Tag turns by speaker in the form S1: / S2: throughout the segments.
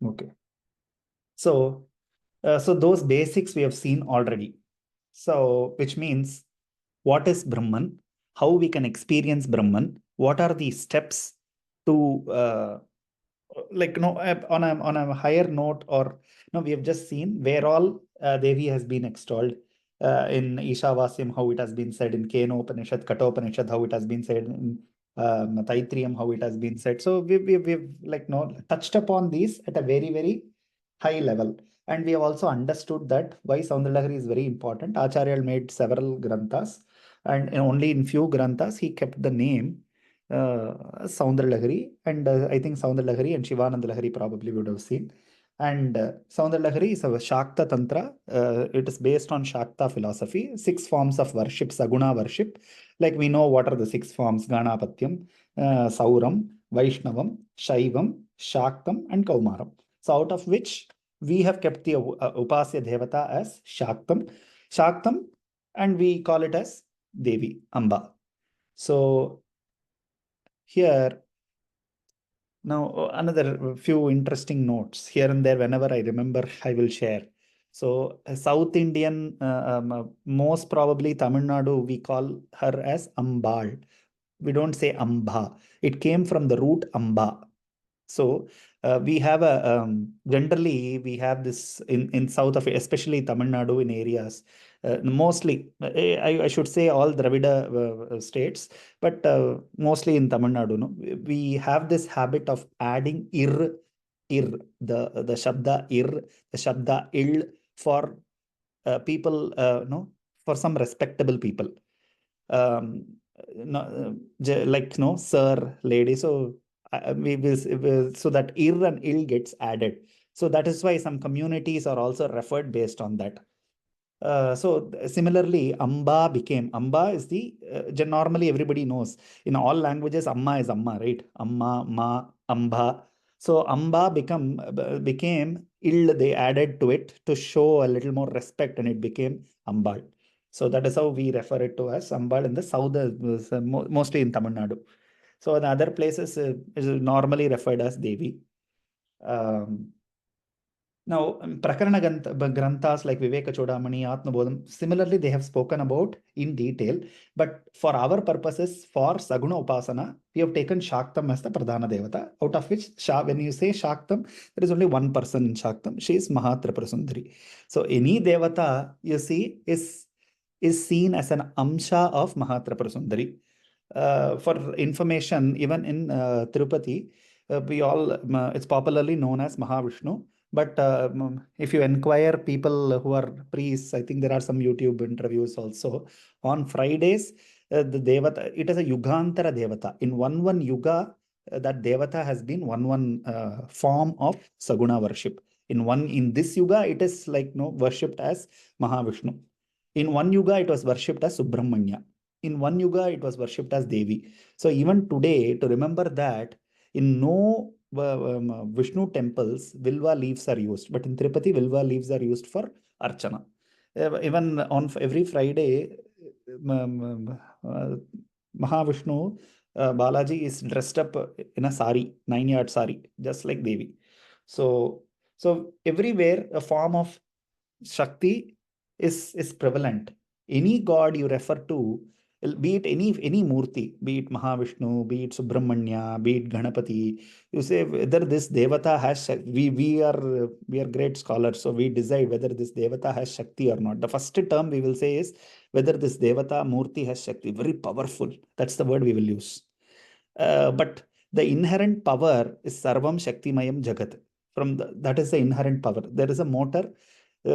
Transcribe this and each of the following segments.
S1: Okay. So, so those basics we have seen already. So, which means what is Brahman, how we can experience Brahman, what are the steps to on a higher note, or we have just seen where all Devi has been extolled in Ishavasyam, how it has been said in Kenopanishad, Kathopanishad, how it has been said in Taitriyam, how it has been said. So we've touched upon these at a very, very high level. And we have also understood that why Saundarya Lahari is very important. Acharya made several granthas, and only in few granthas he kept the name Saundarya Lahari, and I think Saundarya Lahari and Shivananda Lahari probably would have seen. And Saundarya Lahari is a Shakta Tantra. It is based on Shakta philosophy. 6 forms of worship, Saguna worship. Like we know what are the 6 forms: Ganapatyam, Sauram, Vaishnavam, Shaivam, Shaktam, and Kaumaram. So out of which we have kept the Upasya Devata as Shaktam, and we call it as Devi, Amba. So here, now another few interesting notes here and there. Whenever I remember, I will share. So South Indian, most probably Tamil Nadu, we call her as Ambal. We don't say Amba. It came from the root Amba. So we have generally we have this in south of, especially Tamil Nadu, in areas mostly I should say all Dravida states, but mostly in Tamil Nadu, no, we have this habit of adding the shabda the shabda il for people, no, for some respectable people, um, no, like no sir, lady. So we will, so that ir and il gets added. So that is why some communities are also referred based on that. So similarly, Amba is the normally everybody knows in all languages Amma is Amma, right? Amma, Ma, Amba. So Amba became ill. They added to it to show a little more respect, and it became Ambal. So that is how we refer it to as Ambal in the south, mostly in Tamil Nadu. So in other places, is normally referred as Devi. Now, Prakarana Granthas like Viveka Chodamani, Atmabodham, similarly, they have spoken about in detail. But for our purposes, for Saguna Upasana, we have taken Shaktam as the Pradhana Devata, out of which, when you say Shaktam, there is only one person in Shaktam. She is Mahatripurasundari. So any Devata, you see, is seen as an Amsha of Mahatripurasundari. For information, even in Tirupati, it's popularly known as Mahavishnu. But if you inquire people who are priests, I think there are some YouTube interviews also. On Fridays, the Devata, it is a Yugantara Devata. In one Yuga, that Devata has been one form of Saguna worship. In this Yuga, it is like worshipped as Mahavishnu. In one Yuga, it was worshipped as Subramanya. In one Yuga, it was worshipped as Devi. So even today, to remember that, in no Vishnu temples, Vilva leaves are used, but in Tirupati, Vilva leaves are used for Archana. Even on every Friday, Mahavishnu, Balaji is dressed up in a sari, 9-yard sari, just like Devi. So everywhere a form of Shakti is prevalent. Any god you refer to, be it any Murti, be it Mahavishnu, be it Subramanya, be it Ganapati, you say whether this Devata has we are great scholars, so we decide whether this Devata has Shakti or not. The first term we will say is whether this Devata Murti has Shakti. Very powerful. That's the word we will use. But the inherent power is Sarvam Shaktimayam Jagat. That is the inherent power. There is a motor.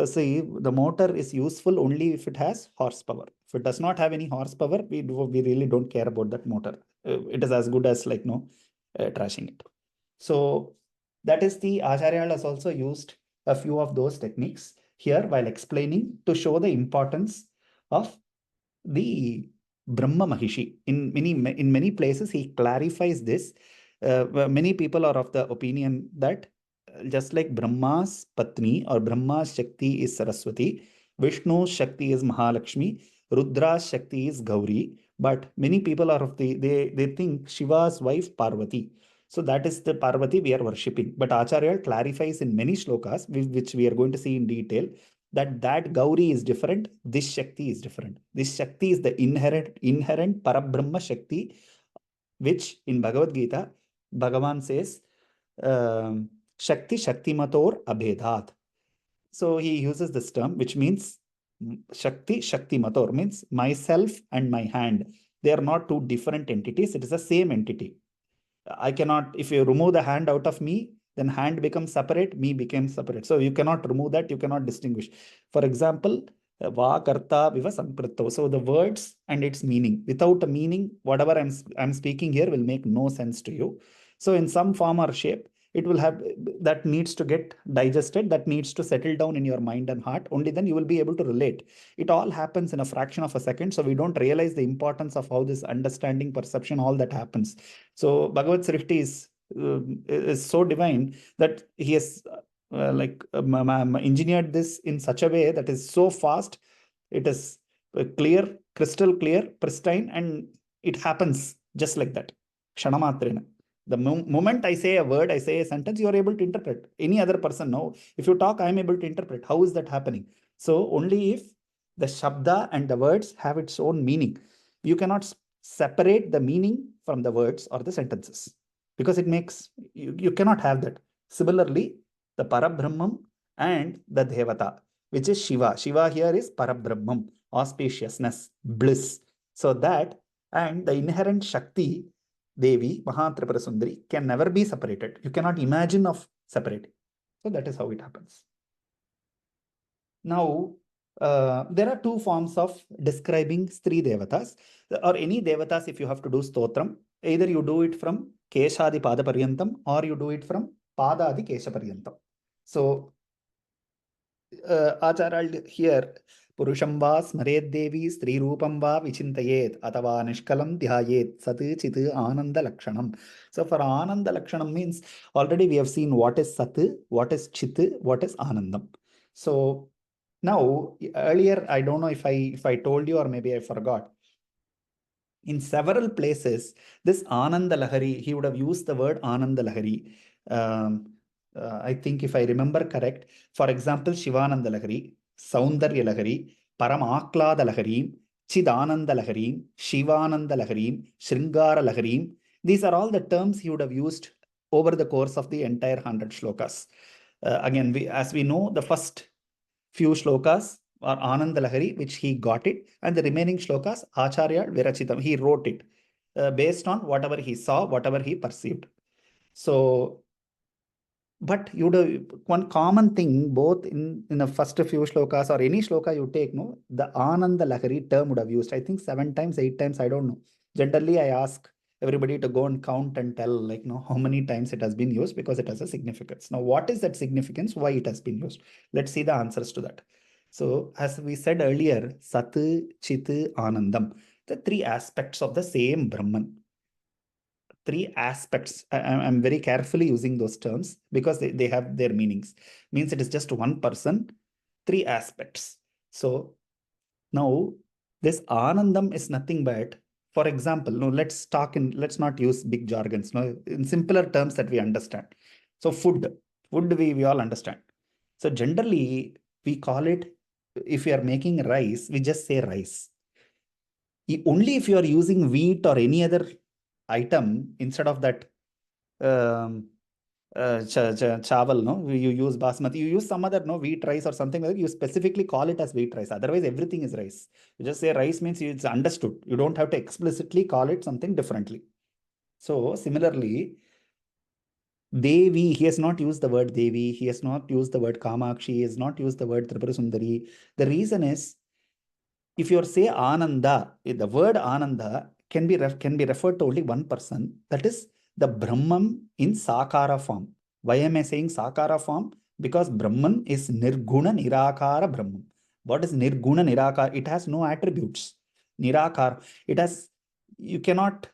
S1: See, the motor is useful only if it has horsepower. If it does not have any horsepower, we really don't care about that motor. It is as good as trashing it. So that is the Acharya has also used a few of those techniques here while explaining to show the importance of the Brahma Mahishi. In many places, he clarifies this. Many people are of the opinion that just like Brahma's Patni or Brahma's Shakti is Saraswati, Vishnu's Shakti is Mahalakshmi, Rudra's Shakti is Gauri. But many people are they think Shiva's wife Parvati. So that is the Parvati we are worshipping. But Acharya clarifies in many shlokas, which we are going to see in detail, that Gauri is different, this Shakti is different. This Shakti is the inherent Parabrahma Shakti, which in Bhagavad Gita, Bhagavan says, Shakti Shaktimator Abhedat. So he uses this term, which means Shakti Shaktimator, means myself and my hand. They are not two different entities, it is the same entity. I cannot, if you remove the hand out of me, then hand becomes separate, me becomes separate. So you cannot remove that, you cannot distinguish. For example, va karta viva sampritto. So the words and its meaning. Without a meaning, whatever I'm speaking here will make no sense to you. So in some form or shape, it will have, that needs to get digested, that needs to settle down in your mind and heart. Only then you will be able to relate. It all happens in a fraction of a second. So we don't realize the importance of how this understanding, perception, all that happens. So Bhagavad Srishti is so divine that he has engineered this in such a way that is so fast. It is clear, crystal clear, pristine, and it happens just like that. Kshanamatrena. The moment I say a word, I say a sentence, you are able to interpret. Any other person, no. If you talk, I am able to interpret. How is that happening? So only if the Shabda and the words have its own meaning. You cannot separate the meaning from the words or the sentences, because it makes, you cannot have that. Similarly, the Parabrahmam and the Devata, which is Shiva. Shiva here is Parabrahmam, auspiciousness, bliss. So that and the inherent Shakti, Devi, Mahatripura Sundari, can never be separated. You cannot imagine of separating. So that is how it happens. Now, there are two forms of describing Stri Devatas, or any Devatas. If you have to do Stotram, either you do it from Keshadi Pada Paryantam, or you do it from Padadi Kesha Paryantam. So, Acharya here, Purusham va smared devi Stri Rupam va vichintayet atava nishkalam dhyayet sat chit ananda lakshanam. So for ananda lakshanam means, already we have seen what is sat, what is chit, what is anandam. So now, earlier, I don't know if I told you or maybe I forgot. In several places, this Ananda Lahari, he would have used the word Ananda Lahari. I think if I remember correct, for example, Shivananda Lahari, Saundarya Lahari, Paramaklada Lahari, Chidananda Lahari, Shivananda Lahari, Sringara Lahari. These are all the terms he would have used over the course of the entire 100 shlokas. Again, as we know, the first few shlokas are Ananda Lahari, which he got it, and the remaining shlokas, Acharya Virachitam, he wrote it based on whatever he saw, whatever he perceived. So, but you do one common thing, both in the first few shlokas or any shloka you take, no, the Ananda Lahari term would have used, I think 7 times, 8 times, I don't know. Generally, I ask everybody to go and count and tell, like, how many times it has been used, because it has a significance. Now, what is that significance? Why it has been used? Let's see the answers to that. So, as we said earlier, Sat, Chit, Anandam, the three aspects of the same Brahman. Three aspects. I'm very carefully using those terms because they have their meanings. Means it is just one person, three aspects. So now this Anandam is nothing but, for example, no, let's not use big jargons, no, in simpler terms that we understand. So food we all understand. So generally we call it, if we are making rice, we just say rice. Only if you are using wheat or any other item instead of that chaval, no, you use basmati, you use some other, no, wheat rice or something like that, you specifically call it as wheat rice. Otherwise, everything is rice. You just say rice means it's understood. You don't have to explicitly call it something differently. So similarly, Devi, he has not used the word Devi, he has not used the word Kamakshi, he has not used the word Tripura Sundari. The reason is, if you say Ananda, the word Ananda can be referred to only one person, that is the Brahman in Sakara form. Why am I saying Sakara form? Because Brahman is Nirguna Nirakara Brahman. What is Nirguna Nirakara? It has no attributes. Nirakara, it has, you cannot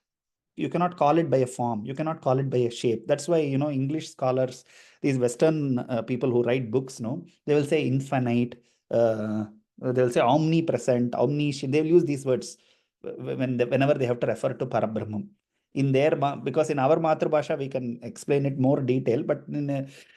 S1: call it by a form, you cannot call it by a shape. That's why, English scholars, these Western people who write books, no, they will say infinite, they will say omnipresent, omniscient. They will use these words whenever they have to refer to Parabrahman. in their, because in our Matrabhasha, we can explain it more detail, but in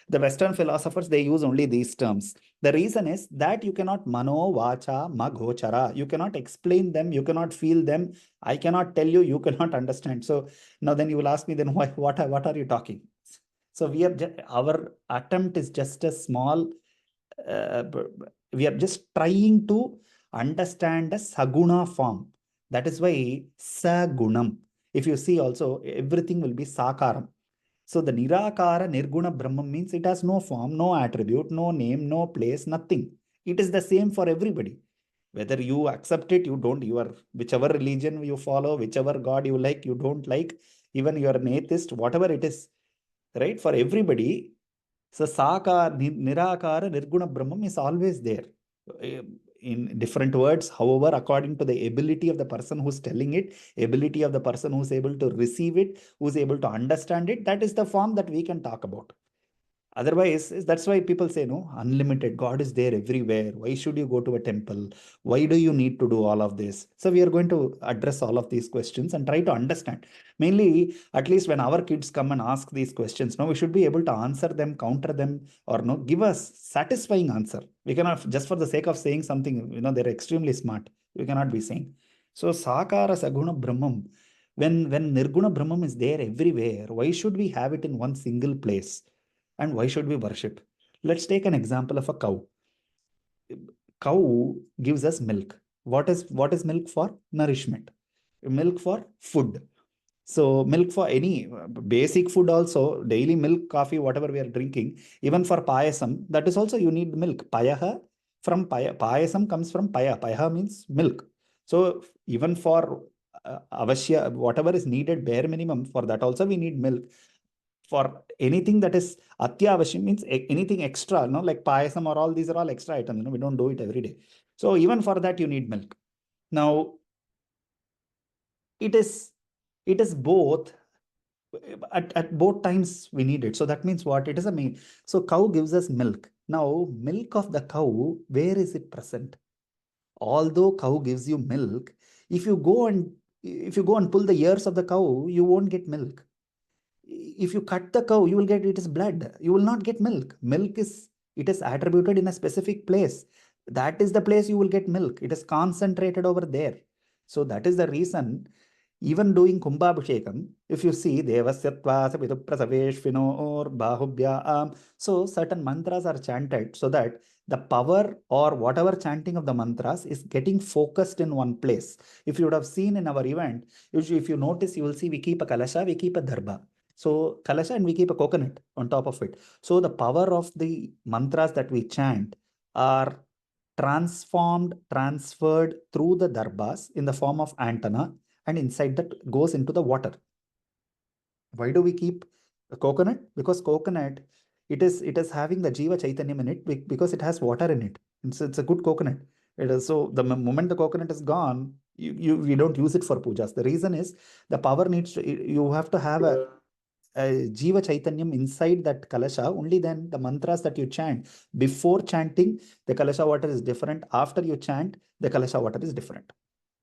S1: the Western philosophers, they use only these terms. The reason is that you cannot mano, vacha, maghochara. You cannot explain them. You cannot feel them. I cannot tell you. You cannot understand. So now then you will ask me, then why, what are you talking? So we are our attempt is just a small, we are just trying to understand a saguna form. That is why sagunam. If you see also, everything will be sakaram. So the Nirakara Nirguna Brahman means it has no form, no attribute, no name, no place, nothing. It is the same for everybody. Whether you accept it, you don't, you are whichever religion you follow, whichever God you like, you don't like, even you are an atheist, whatever it is, right? For everybody, so Sakara, Nirakara, Nirguna Brahman is always there. In different words, however, according to the ability of the person who's telling it, ability of the person who's able to receive it, who's able to understand it, that is the form that we can talk about. Otherwise, that's why people say, no, unlimited. God is there everywhere. Why should you go to a temple? Why do you need to do all of this? So we are going to address all of these questions and try to understand. Mainly, at least when our kids come and ask these questions, no, we should be able to answer them, counter them, or no, give us satisfying answer. We cannot, just for the sake of saying something, they're extremely smart. We cannot be saying. So Sakara Saguna Brahmam. When Nirguna Brahmam is there everywhere, why should we have it in one single place? And why should we worship? Let's take an example of a cow. Cow gives us milk. What is milk for? Nourishment. Milk for food. So milk for any basic food also, daily milk, coffee, whatever we are drinking, even for payasam, that is also you need milk. Payaha, from payasam comes from paya. Payaha means milk. So even for avashya, whatever is needed, bare minimum, for that also we need milk. For anything that is atyavashya means anything extra, like payasam or all these are all extra items. We don't do it every day. So even for that you need milk. Now it is both. At both times we need it. So that means what? It is a mean. So cow gives us milk. Now milk of the cow, where is it present? Although cow gives you milk, if you go and pull the ears of the cow, you won't get milk. If you cut the cow, you will get it is blood. You will not get milk. It is attributed in a specific place. That is the place you will get milk. It is concentrated over there. So that is the reason. Even doing Kumbhabhishekam, if you see Devasyatva Saviduprasaveshvino or Bahubhya, so certain mantras are chanted so that the power or whatever chanting of the mantras is getting focused in one place. If you would have seen in our event, usually if you notice, you will see we keep a kalasha, we keep a dharba. So kalasha and we keep a coconut on top of it. So the power of the mantras that we chant are transferred through the darbas in the form of antenna, and inside that goes into the water. Why do we keep a coconut? Because coconut, it is having the Jiva Chaitanyam in it because it has water in it. It's a good coconut. It is, so the moment the coconut is gone, we don't use it for pujas. The reason is the power needs to, you have to have a Jiva Chaitanyam inside that kalasha. Only then the mantras that you chant, before chanting, the kalasha water is different. After you chant, the kalasha water is different.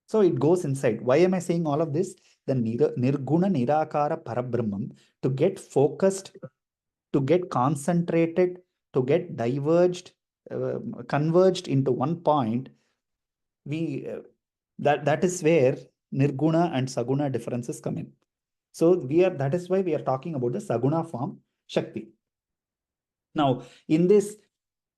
S1: So it goes inside. Why am I saying all of this? The Nirguna Nirakara Parabrahman, to get focused, to get concentrated, to get diverged, converged into one point, we that is where Nirguna and Saguna differences come in. So that is why we are talking about the Saguna form, Shakti. Now, in this,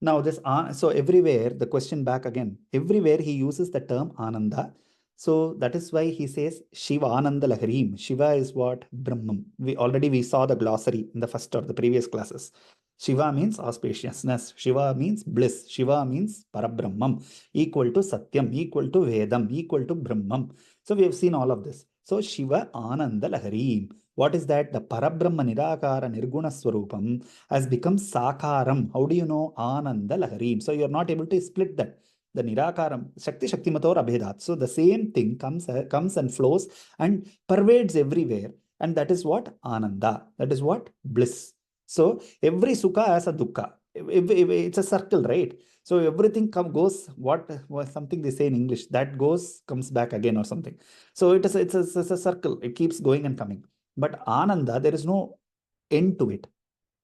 S1: so everywhere, the question back again, everywhere he uses the term Ananda. So that is why he says Shiva Ananda Laharim. Shiva is what? Brahman. We saw the glossary in the first or the previous classes. Shiva means auspiciousness. Shiva means bliss. Shiva means Parabrahmam, equal to Satyam, equal to Vedam, equal to Brahmam. So we have seen all of this. So Shiva Ananda Laharim. What is that? The Parabrahma Nirakara Nirguna Swarupam has become Sakaram. How do you know? Ananda Laharim. So you are not able to split that. The Nirakaram, Shakti Shaktimator Abhedat. So the same thing comes and flows and pervades everywhere. And that is what? Ananda. That is what? Bliss. So every Sukha has a Dukkha. It's a circle, right? So everything goes, what was something they say in English, that goes, comes back again or something. So it's a circle. It keeps going and coming. But Ananda, there is no end to it.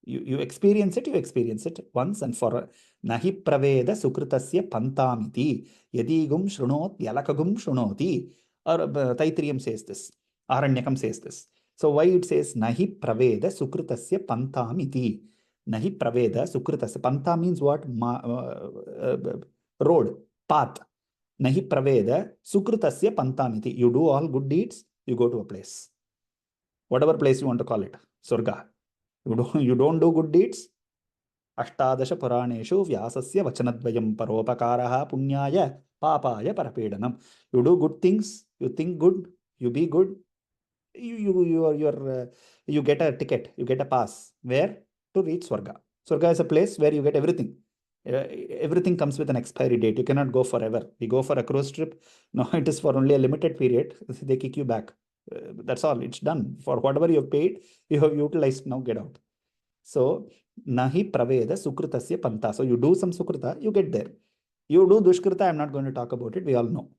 S1: You experience it once and for all. Nahi praveda sukritasya pantamiti yadigum shrunot yalakagum shrunoti. Or Taitriyam says this, Aranyakam says this. So why it says nahi praveda sukritasya pantamiti? Nahi praveda sukritasya. Panta means what? Road, path. Nahi praveda sukritasya pantamiti. You do all good deeds, you go to a place. Whatever place you want to call it. Surga. You don't do good deeds. Ashtadasha Puraneshu Vyasasya Vachanadvayam Paropakaraha Punyaya Papaya Parapedanam. You do good things, you think good, you be good, you get a ticket, you get a pass. Where? To reach Swarga. Swarga is a place where you get everything. Everything comes with an expiry date. You cannot go forever. We go for a cruise trip. No, it is for only a limited period. They kick you back. That's all. It's done. For whatever you have paid, you have utilized. Now get out. So, nahi praveda sukritasya panta. So, you do some sukrita, you get there. You do dushkrita, I'm not going to talk about it. We all know.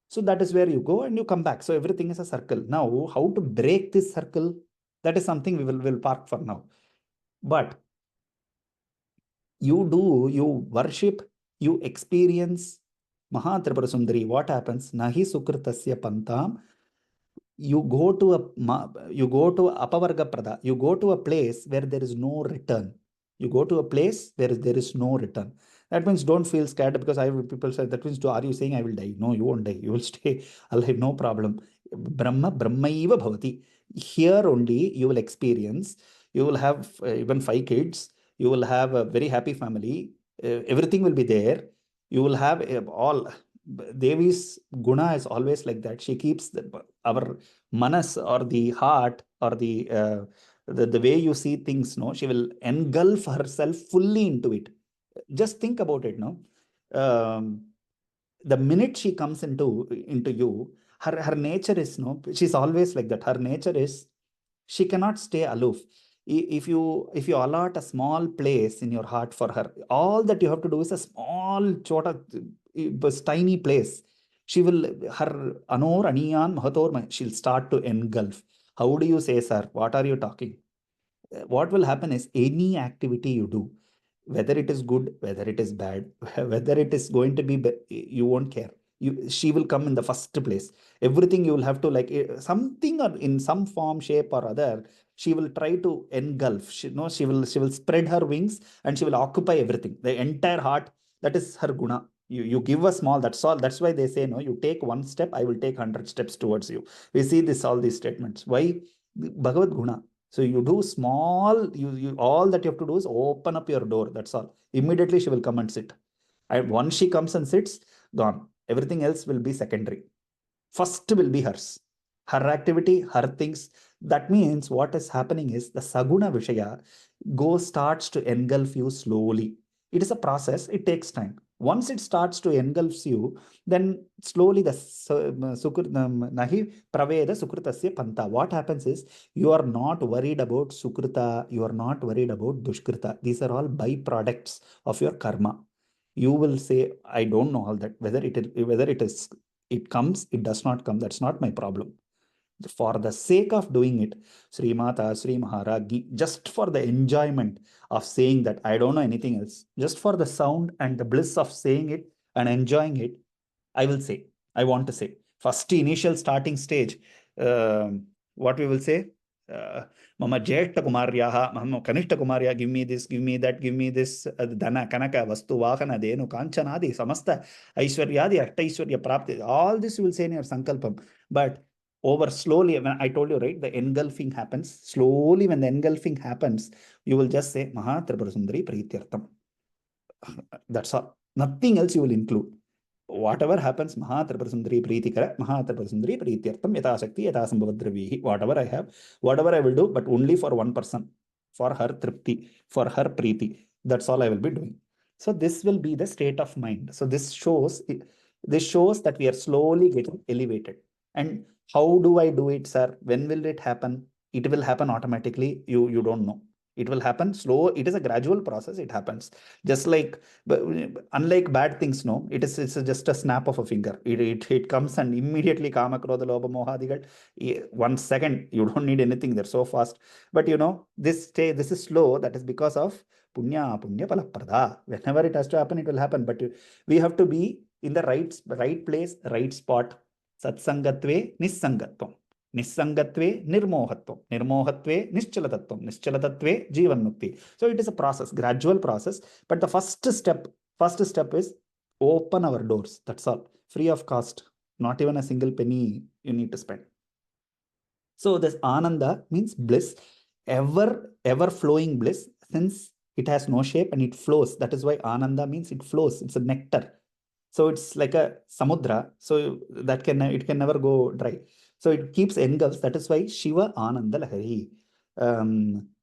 S1: So, that is where you go and you come back. So, everything is a circle. Now, how to break this circle? That is something will park for now. But you worship, you experience Mahatripura Sundari. What happens? Nahi sukritasya pantam. You go to apavarga prada. You go to a place where there is no return. You go to a place where there is no return. That means don't feel scared, because people say that means, are you saying I will die? No, you won't die. You will stay alive, no problem. Brahmaiva bhavati. Here only you will experience. You will have even 5 kids. You will have a very happy family. Everything will be there. You will have all. Devi's guna is always like that. She keeps our manas, or the heart, or the way you see things, no, she will engulf herself fully into it. Just think about it, no. The minute she comes into you, her nature is, no, she's always like that. Her nature is, she cannot stay aloof. If you allot a small place in your heart for her, all that you have to do is a small chota, tiny place. She will, her anor aniyan mahator, she'll start to engulf. How do you say, sir, what are you talking? What will happen is, any activity you do, whether it is good, whether it is bad, whether it is going to be, you won't care. She will come in the first place. Everything you will have to, like, something, or in some form, shape or other, she will try to engulf. She will spread her wings, and she will occupy everything, the entire heart. That is her guna. You give a small, that's all. That's why they say, no, you take one step, I will take 100 steps towards you. We see this, all these statements. Why? Bhagavad guna. So you do small, you all that you have to do is open up your door. That's all. Immediately she will come and sit. And once she comes and sits, gone. Everything else will be secondary. First will be hers. Her activity, her things. That means what is happening is, the Saguna Vishaya starts to engulf you slowly. It is a process, it takes time. Once it starts to engulf you, then slowly the nahi praveda sukritasya panta. What happens is, you are not worried about sukrita, you are not worried about dushkrita. These are all byproducts of your karma. You will say, I don't know all that. Whether it comes, it does not come. That's not my problem. For the sake of doing it, Sri Mata, Sri Maharagi, just for the enjoyment of saying that, I don't know anything else, just for the sound and the bliss of saying it and enjoying it, I will say, I want to say. First initial starting stage, what we will say, Mama Jeshta Kumaryaha, Mama Kanishta Kumarya, give me this, give me that, give me this, Dana, Kanaka, Vastu, Vahana, Denu, Kanchanadi, Samasta, Aishwaryadi, Ashtaishwarya Prapti, all this you will say in your Sankalpam. But over slowly, when I told you, right, the engulfing happens. Slowly, when the engulfing happens, you will just say, Mahatripura Sundari Prityartham. That's all. Nothing else you will include. Whatever happens, Mahatripura Sundari Pritikara, Mahatripura Sundari Prityartham, Yata Shakti, Yata Sambhavadravihi. Whatever I have, whatever I will do, but only for one person, for her Tripti, for her Preeti. That's all I will be doing. So this will be the state of mind. So this shows that we are slowly getting elevated. And how do I do it, sir? When will it happen? It will happen automatically. You don't know. It will happen slow. It is a gradual process. It happens just like, unlike bad things. No, it's just a snap of a finger. It comes and immediately kama, krodha, lobha, mohadigal. 1 second. You don't need anything. They're so fast. But this is slow. That is because of punya palaprada. Whenever it has to happen, it will happen. But we have to be in the right place, right spot. Satsangatve nissangatvam. Nissangatve nirmohatvam. Nirmohatve nischalatatvam. Nischalatatve jivanmukti. So it is a process, gradual process. But the first step is open our doors. That's all. Free of cost. Not even a single penny you need to spend. So this Ananda means bliss, ever flowing bliss, since it has no shape and it flows. That is why Ananda means it flows. It's a nectar. So it's like a samudra. So it can never go dry. So it keeps engulfs. That is why Shiva Ananda Lahari.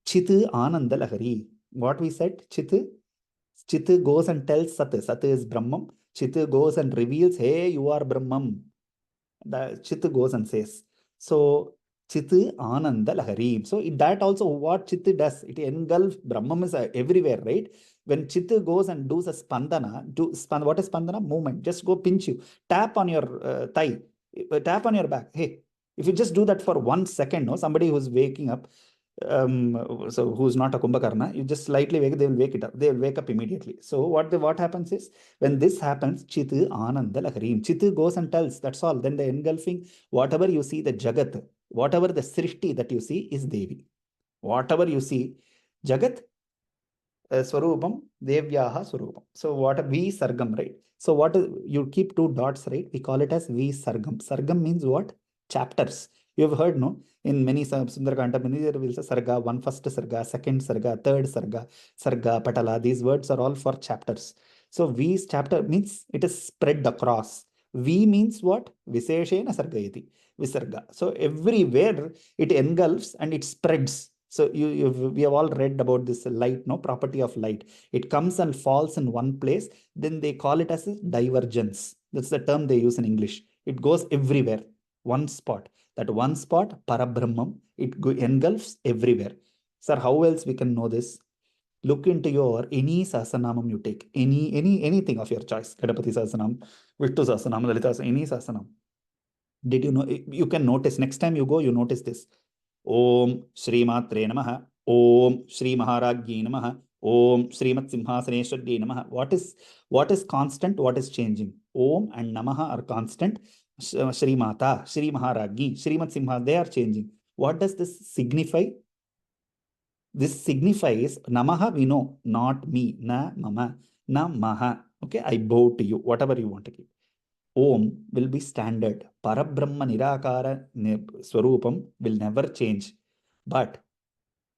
S1: Chitu Ananda Lahari. What we said, Chitu goes and tells Sat. Sat is Brahman. Chitu goes and reveals, hey, you are Brahman. The Chitu goes and says. So Chitu Ananda Lahari. So that also what Chitu does, it engulfs. Brahman is everywhere, right? When Chitta goes and does a spandana, what is spandana? Movement. Just go pinch you. Tap on your thigh. Tap on your back. Hey, if you just do that for 1 second, no, somebody who's waking up, so who's not a Kumbhakarna, you just slightly wake, they will wake it up. They will wake up immediately. So what happens is, when this happens, Chitu Ananda Laharim. Chitu goes and tells, that's all. Then the engulfing, whatever you see, the Jagat, whatever the Srishti that you see is Devi. Whatever you see, Jagat, Swarupam, Devyaha Swarupam. So what V Sargam, right? So what is, you keep 2 dots, right? We call it as V Sargam. Sargam means what? Chapters. You have heard, no? In many Sundarakanta, many there will say Sarga, 1 first Sarga, 2nd Sarga, 3rd Sarga, Sarga, Patala. These words are all for chapters. So V's chapter means it is spread across. V means what? Viseshena Sargayati. Visarga. So everywhere it engulfs and it spreads. So we have all read about this light, no, property of light. It comes and falls in one place. Then they call it as a divergence. That's the term they use in English. It goes everywhere. One spot. That one spot, Parabrahmam, it engulfs everywhere. Sir, how else we can know this? Look into your any sasanamam you take, anything of your choice. Gadapati sasanam, Vittu sasanam, Lalita, any sasanam. Did you know? You can notice next time you go, you notice this. Om Shri Matre Namaha. Om Shri Maharajyi Namaha. Om Srimat Simhasaneshwaryi Namaha. What is constant? What is changing? Om and Namaha are constant. Shri Mata, Shri Maharajyi, Srimat Simha, they are changing. What does this signify? This signifies Namaha, we know, not me, na mama, na maha. Okay, I bow to you, whatever you want to keep. Om will be standard. Parabrahma Nirakara Swarupam will never change. But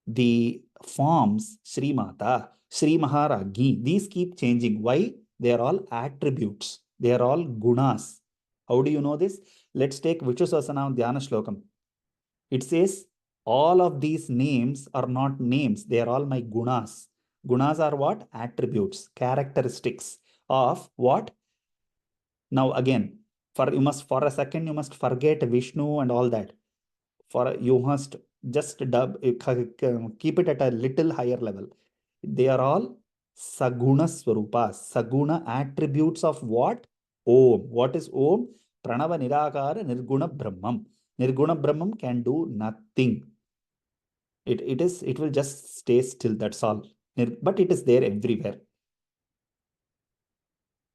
S1: the forms, Sri Mata, Sri Maharajyi, these keep changing. Why? They are all attributes. They are all gunas. How do you know this? Let's take Vichusasana Dhyana Shlokam. It says, all of these names are not names. They are all my gunas. Gunas are what? Attributes, characteristics of what? Now again, for a second, you must forget Vishnu and all that. You must just keep it at a little higher level. They are all Saguna Swarupas, Saguna attributes of what? Om. What is Om? Pranava Nirakara Nirguna Brahmam. Nirguna Brahmam can do nothing. It will just stay still, that's all. But it is there everywhere.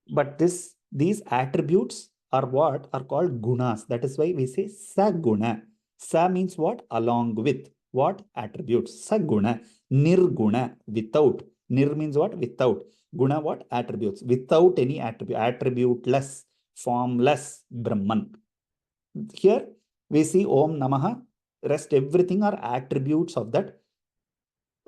S1: But these attributes are what are called gunas. That is why we say saguna. Sa means what? Along with. What? Attributes. Saguna. Nirguna. Without. Nir means what? Without. Guna what? Attributes. Without any attribute. Attributeless. Formless. Brahman. Here we see Om Namaha. Rest everything are attributes of that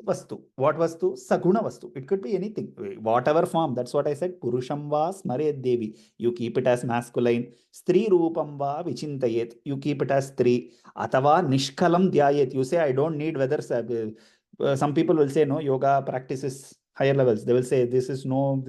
S1: Vastu. What Vastu? Saguna Vastu. It could be anything, whatever form. That's what I said. Purusham va Smaret Devi. You keep it as masculine. Stri Rupam va Vichintayet. You keep it as Stri. Atava Nishkalam Dhyayet. You say, I don't need whether. Some people will say, no, yoga practices higher levels. They will say, this is no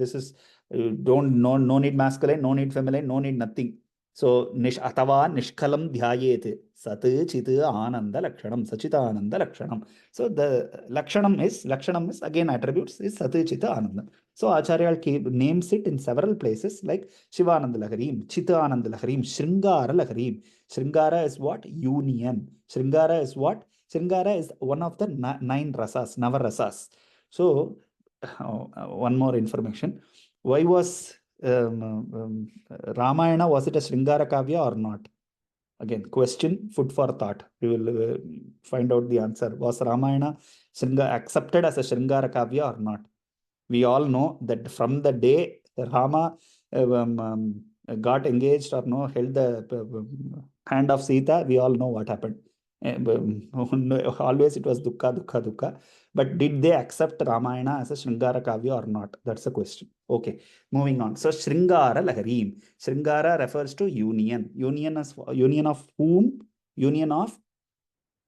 S1: need masculine, no need feminine, no need nothing. So, Atava Nishkalam Dhyayet. Sat Chit Ananda Lakshanam, Sachitananda Lakshanam. So the Lakshanam is again attributes is Sat Chit Ananda. So Acharya names it in several places like Shivananda Laharim, Chita Ananda Laharim, Shringara Laharim. Shringara is what? Union. Shringara is what? Shringara is one of the nine rasas, Navarasas. So one more information. Why was Ramayana, was it a Shringara Kavya or not? Again, question, food for thought. We will find out the answer. Was Ramayana accepted as a Shringara Kavya or not? We all know that from the day Rama got engaged or no held the hand of Sita, we all know what happened. Always it was dukkha, dukkha, dukkha. But did they accept Ramayana as a Shringara Kavya or not? That's the question. Okay, moving on. So Shringara Laharim. Shringara refers to union. Union of whom? Union of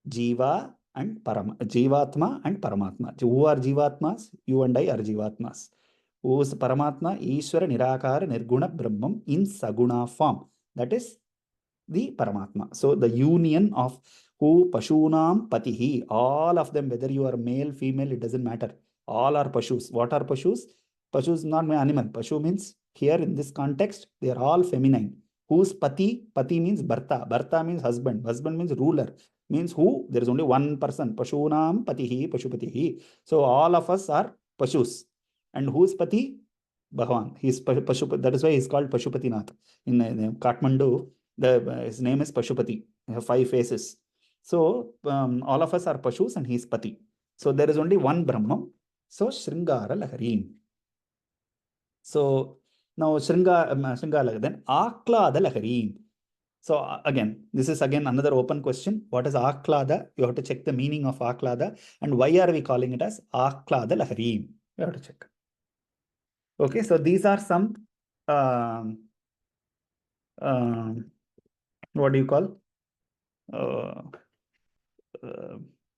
S1: Jiva and Jivatma and Paramatma. Who are Jivatmas? You and I are Jivatmas. Who is Paramatma? Ishvara Nirakara Nirguna Brahmam in Saguna form. That is the Paramatma. So the union of who Pashunam Patihi, all of them, whether you are male, female, it doesn't matter. All are Pashus. What are Pashus? Pashus is not my animal. Pashu means here in this context, they are all feminine. Who's Pati? Pati means Bharta. Bharta means husband. Husband means ruler. Means who? There is only one person. Pashunam Patihi, Pashupatihi. So all of us are Pashus. And who's Pati? Bhagavan. He is Pashupati. That is why he is called Pashupatinath. In Kathmandu, his name is Pashupati. He have 5 faces. So all of us are Pashus and he is Pati. So there is only one Brahman. So Shringara Laharim. So now Shringara Lahari, then Aklada Laharim. So again, this is again another open question. What is Aklada? You have to check the meaning of Aklada and why are we calling it as Aklada Laharim? You have to check. Okay, so these are some what do you call?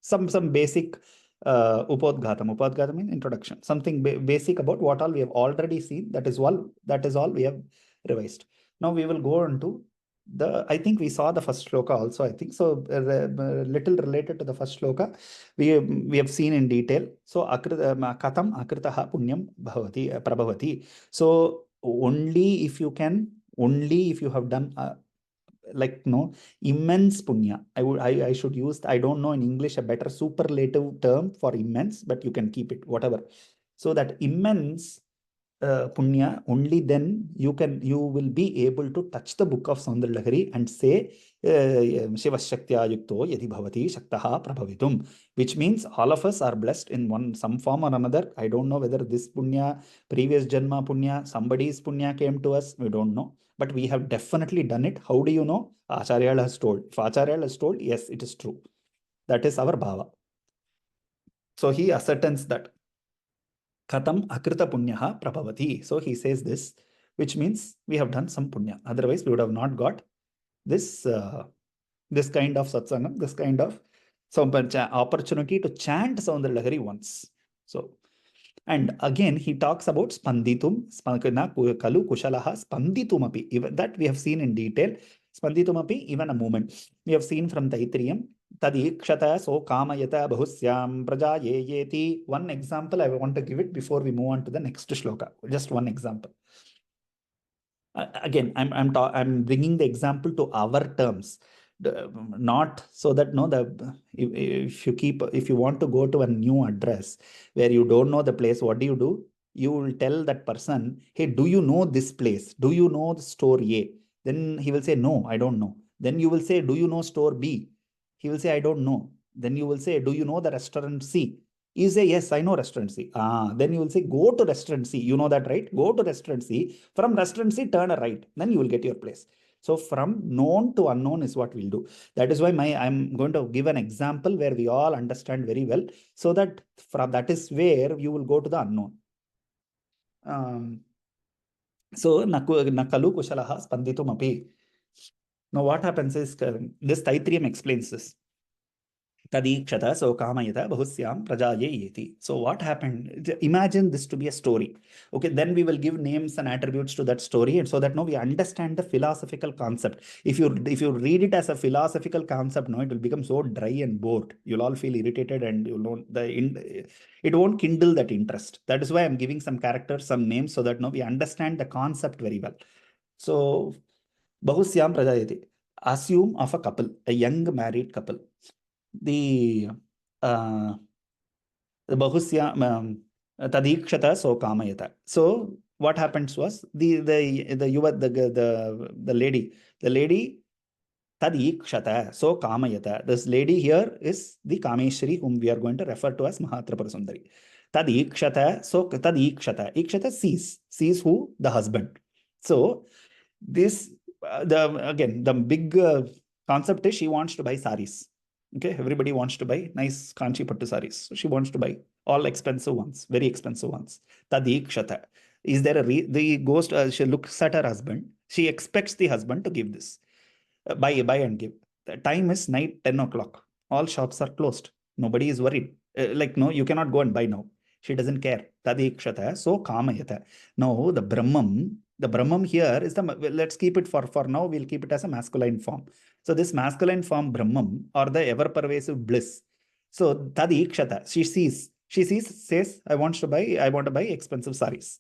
S1: Some basic Upadghatam. Upadghatam means introduction. Something basic about what all we have already seen. That is all we have revised. Now we will go on to I think we saw the first shloka also, I think. So little related to the first shloka, we have seen in detail. So katam akritaha punyam bhavati prabhavati. So only if you have done like immense punya. I should use, I don't know in English a better superlative term for immense, but you can keep it whatever. So that immense punya, only then you will be able to touch the book of Saundarya Lahari and say Shiva Shaktya Yukto Yadi Bhavati Shaktaha Prabhavitum, which means all of us are blessed in some form or another. I don't know whether this punya, previous janma punya, somebody's punya came to us, we don't know, but we have definitely done it. How do you know? Acharya has told. If Acharya has told, yes, it is true. That is our bhava. So he ascertains that Katam akrita punyaha prabhavati. So he says this, which means we have done some punya. Otherwise, we would have not got this this kind of satsangam, this kind of opportunity to chant Saundarya Lahari once. So, and again, he talks about spanditum, kalu kushalaha spanditumapi. Even that we have seen in detail. Spanditumapi, even a movement. We have seen from Taitriyam. Tadikshata so kamayata bahusyam praja yeti. One example I want to give it before we move on to the next shloka. Just one example. Again, I'm bringing the example to our terms, not so that if you want to go to a new address where you don't know the place, what do? You will tell that person, hey, do you know this place? Do you know the store A? Then he will say, no, I don't know. Then you will say, do you know store B? He will say, I don't know. Then you will say, do you know the restaurant C? You say, yes, I know restaurant C. Then you will say, go to restaurant C. You know that, right? Go to restaurant C. From restaurant C, turn a right. Then you will get your place. So from known to unknown is what we'll do. That is why I'm going to give an example where we all understand very well. So that from that is where you will go to the unknown. So nakalu kushalaha spanditum api. Now what happens is this Taitriyam explains this. Tadikshata, so kamayata, bahusyam prajaye yeti. So what happened? Imagine this to be a story. Okay, then we will give names and attributes to that story, and so that now we understand the philosophical concept. If you read it as a philosophical concept, no, it will become so dry and bored. You'll all feel irritated, and you know it won't kindle that interest. That is why I'm giving some characters, some names, so that now we understand the concept very well. So bahusyam prajayeti. Assume of a couple, a young married couple. The bahusya tadikshata so kamayata. So what happens was the lady tadikshata so kamayata. This lady here is the Kameshri whom we are going to refer to as Mahatrapura Sundari. Tadikshata, so tadikshata. Ikshata sees who? The husband. So this the big concept is she wants to buy saris. Okay, everybody wants to buy nice Kanchi Pattu saris. So she wants to buy all expensive ones, very expensive ones. Tadikshata. Is there the ghost? She looks at her husband. She expects the husband to give this. Buy and give. The time is night 10 o'clock. All shops are closed. Nobody is worried. Like, no, you cannot go and buy now. She doesn't care. Tadikshata. So kamayata. Now, the Brahmam here is let's keep it for now, we'll keep it as a masculine form. So this masculine form Brahmam or the ever-pervasive bliss. So Tadikshata, says, I want to buy expensive saris.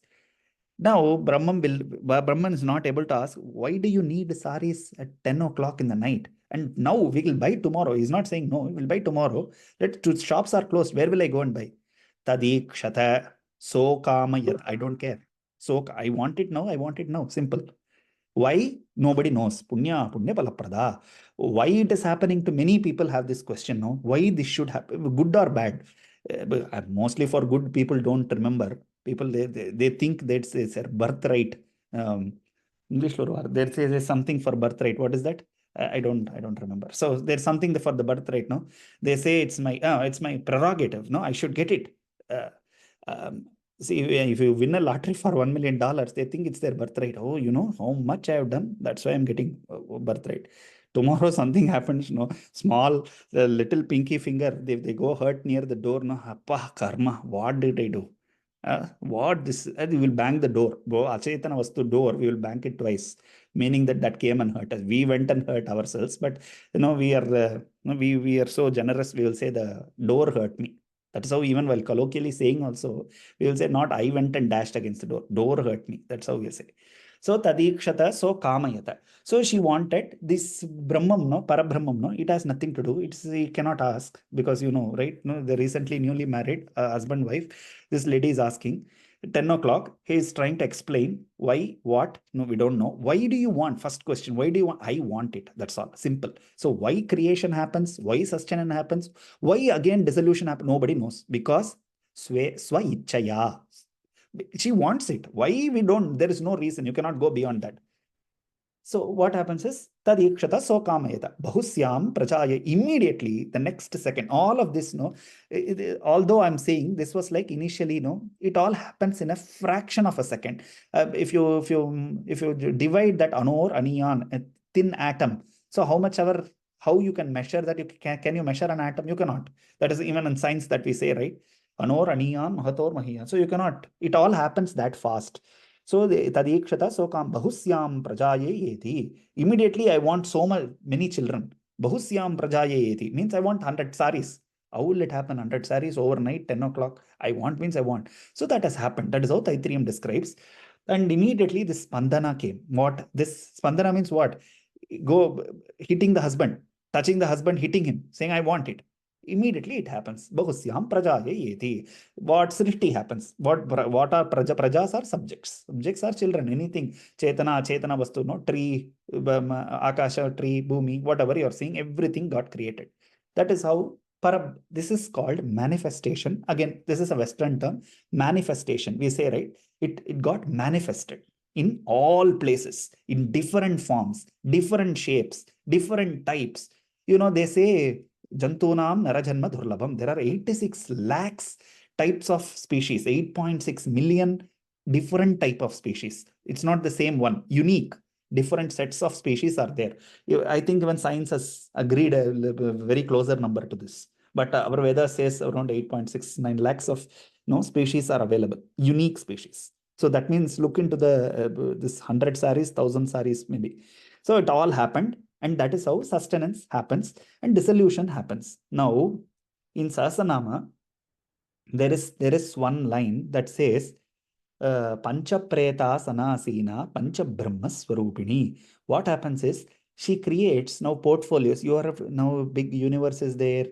S1: Now, Brahman is not able to ask, why do you need saris at 10 o'clock in the night? And now we will buy tomorrow. He's not saying no, we will buy tomorrow. Shops are closed. Where will I go and buy? Tadikshata, so kamayat. I don't care. So I want it now. I want it now. Simple. Why? Nobody knows. Punya palaprada. Why it is happening to many people have this question now. Why this should happen, good or bad? Mostly for good, people don't remember. People, they think that's a birthright. English there's something for birthright. What is that? I don't remember. So there's something for the birthright. No, they say it's my prerogative. No, I should get it. See, if you win a lottery for $1 million, they think it's their birthright. Oh, you know how much I have done. That's why I'm getting birthright. Tomorrow something happens, no, small, the little pinky finger, they go hurt near the door, no, appa, karma, what did I do? What this? We will bang the door. Go achetana vastu door. We will bang it twice, meaning that came and hurt us. We went and hurt ourselves, but we are we are so generous. We will say the door hurt me. That is how, even while colloquially saying also, we will say not I went and dashed against the door. Door hurt me. That's how we say. So tadikshata, so kamayata. So she wanted this Brahmam, no, Parabrahmam, no, it has nothing to do. He cannot ask because, right? No, the recently newly married husband, wife, this lady is asking, 10 o'clock, he is trying to explain why, what, no, we don't know. Why do you want? First question, why do you want? I want it. That's all. Simple. So why creation happens? Why sustenance happens? Why again dissolution happens? Nobody knows. Because swa ichchaya. She wants it. Why we don't? There is no reason. You cannot go beyond that. So what happens is tadikshata so kamayata bahusyam prajaya. Immediately the next second, all of this, although I'm saying this was like initially, it all happens in a fraction of a second. If you divide that anor aniyan, a thin atom, so how you can measure that? Can you measure an atom? You cannot. That is even in science that we say, right? Anor aniyan mahator mahiyan. So you cannot. It all happens that fast. So tadikshata so kam bahusyam prajaye yeti. Immediately I want many children. Bahusyam prajaye yeti means I want 100 saris. How will it happen? 100 saris overnight, 10 o'clock. I want means I want. So that has happened. That is how Taittiriam describes. And immediately this spandana came. What? This spandana means what? Go hitting the husband, touching the husband, hitting him, saying, I want it. Immediately it happens. Bahusyam prajaya yeti. What srishti happens? What are prajas are subjects. Subjects are children. Anything. Chetana vastu, no, tree, akasha, tree, bhumi, whatever you are seeing, everything got created. That is how this is called manifestation. Again, this is a Western term. Manifestation. We say, right? It got manifested in all places, in different forms, different shapes, different types. They say Jantunam Narajanma Durlabham. There are 86 lakhs types of species, 8.6 million different type of species. It's not the same one, unique. Different sets of species are there. I think even science has agreed a very closer number to this. But our Veda says around 8.69 lakhs of species are available, unique species. So that means look into this 100 saris, 1,000 saris maybe. So it all happened, and that is how sustenance happens and dissolution happens. Now, in Sasanama, there is one line that says, Pancha Preta Sanasina Pancha Brahma Swarupini. What happens is she creates now portfolios. You are now big universe is there.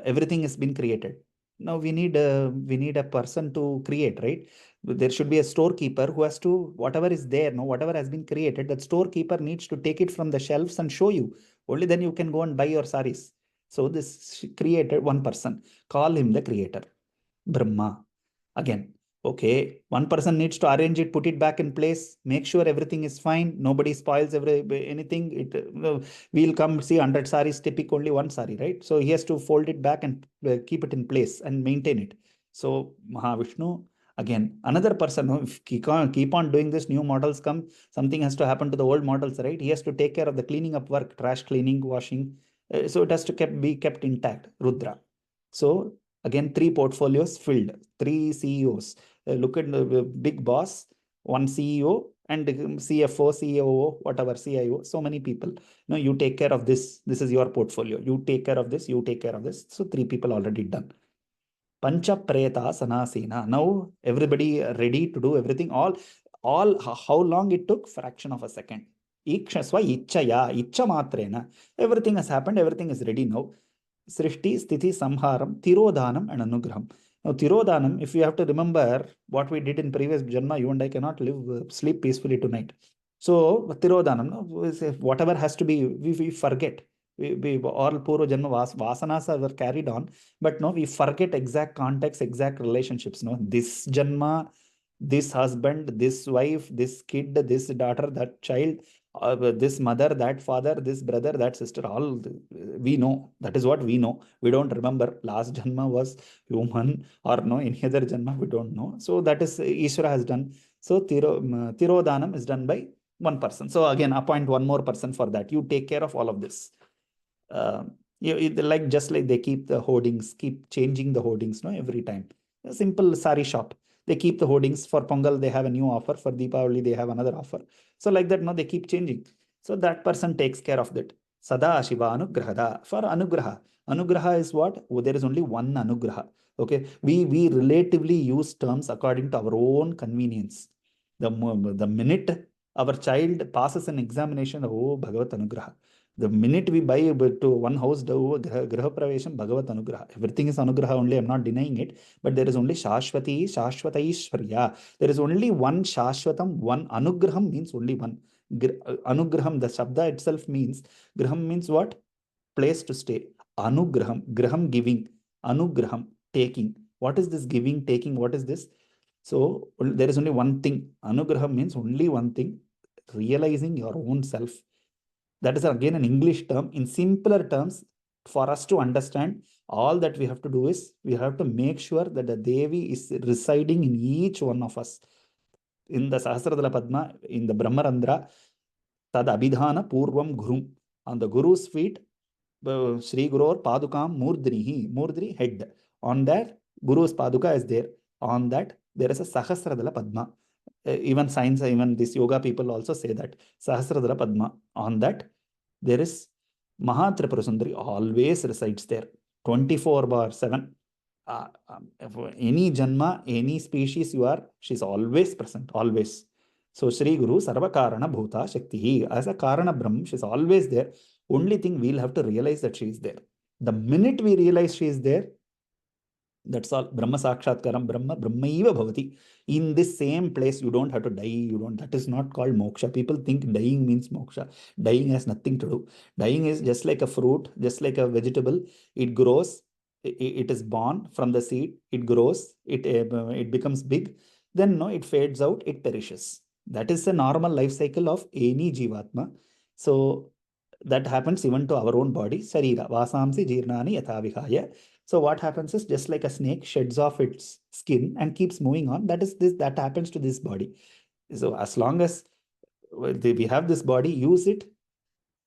S1: Everything has been created. Now we need a person to create, right? There should be a storekeeper who has to, whatever is there, no, whatever has been created, that storekeeper needs to take it from the shelves and show you. Only then you can go and buy your saris. So this created one person. Call him the creator, Brahma. Again, okay, one person needs to arrange it, put it back in place, make sure everything is fine, nobody spoils anything. We'll come see 100 saris, typic only one sari, right? So he has to fold it back and keep it in place and maintain it. So Mahavishnu, again, another person, if he can't keep on doing this, new models come, something has to happen to the old models, right? He has to take care of the cleaning up work, trash cleaning, washing. So it has to be kept intact, Rudra. So again, 3 portfolios filled, 3 CEOs. Look at the big boss, 1 CEO, and CFO, COO, whatever, CIO, so many people. No, you take care of this. This is your portfolio. You take care of this. You take care of this. So 3 people already done. Pancha Preta Sanasena. Now everybody ready to do everything. All how long it took? Fraction of a second. Ikshaswa Ichaya, Icha Matrena. Everything has happened. Everything is ready now. Srishti, Sthiti, Samharam, Tirodhanam, and Anugraham. Now, Tirodhanam, if you have to remember what we did in previous Janma, you and I cannot sleep peacefully tonight. So, Tirodhanam, no, whatever has to be, we forget. All Purva Janma Vasanas were carried on, but no, we forget exact context, exact relationships. No, this Janma, this husband, this wife, this kid, this daughter, that child, this mother, that father, this brother, that sister, all we know. That is what we know. We don't remember last janma was human or no any other janma. We don't know. So that is Ishvara has done. So Tirodhanam is done by one person. So again, appoint one more person for that. You take care of all of this. Like just like they keep the hoardings, keep changing the hoardings, no, every time. A simple sari shop. They keep the hoardings for Pongal, they have a new offer. For Deepavali, they have another offer. So like that, no, they keep changing. So that person takes care of that. Sada Shiva Anugrahada. For Anugraha. Anugraha is what? Oh, there is only one Anugraha. Okay. We relatively use terms according to our own convenience. The minute our child passes an examination, oh, Bhagavat Anugraha. The minute we buy to one house, Graha Pravesham, Bhagavat Anugraha. Everything is Anugraha only, I'm not denying it. But there is only Shashwati, Shashwataishwarya. There is only one Shashwatam, one Anugraham means only one. Anugraham, the Shabda itself means, Graham means what? Place to stay. Anugraham, Graham giving, Anugraham taking. What is this giving, taking? What is this? So there is only one thing. Anugraham means only one thing, realizing your own self. That is again an English term. In simpler terms, for us to understand, all that we have to do is we have to make sure that the Devi is residing in each one of us. In the Sahasradala Padma, in the Brahmarandra, Tad Abhidhana Purvam Guru. On the Guru's feet, Sri Gurur Padukam Murdrihi, Murdri head. On that, Guru's Paduka is there. On that, there is a Sahasradala Padma. Even science, even this yoga people also say that Sahasradara Padma. On that, there is Mahatripura Sundari always resides there, 24/7. Any janma, any species you are, she's always present, always. So Sri Guru Sarva Karana Bhuta Shakti. As a Karana Brahm, she's always there. Only thing we'll have to realize that she is there. The minute we realize she is there, that's all. Brahma Sakshatkaram, Brahmaiva Bhavati. In this same place, you don't have to die. You don't. That is not called moksha. People think dying means moksha. Dying has nothing to do. Dying is just like a fruit, just like a vegetable. It grows. It is born from the seed. It grows. It becomes big. Then no, it fades out. It perishes. That is the normal life cycle of any jivatma. So that happens even to our own body. Sarira vasamsi jirnani yathavihaya. So what happens is just like a snake sheds off its skin and keeps moving on. That happens to this body. So as long as we have this body, use it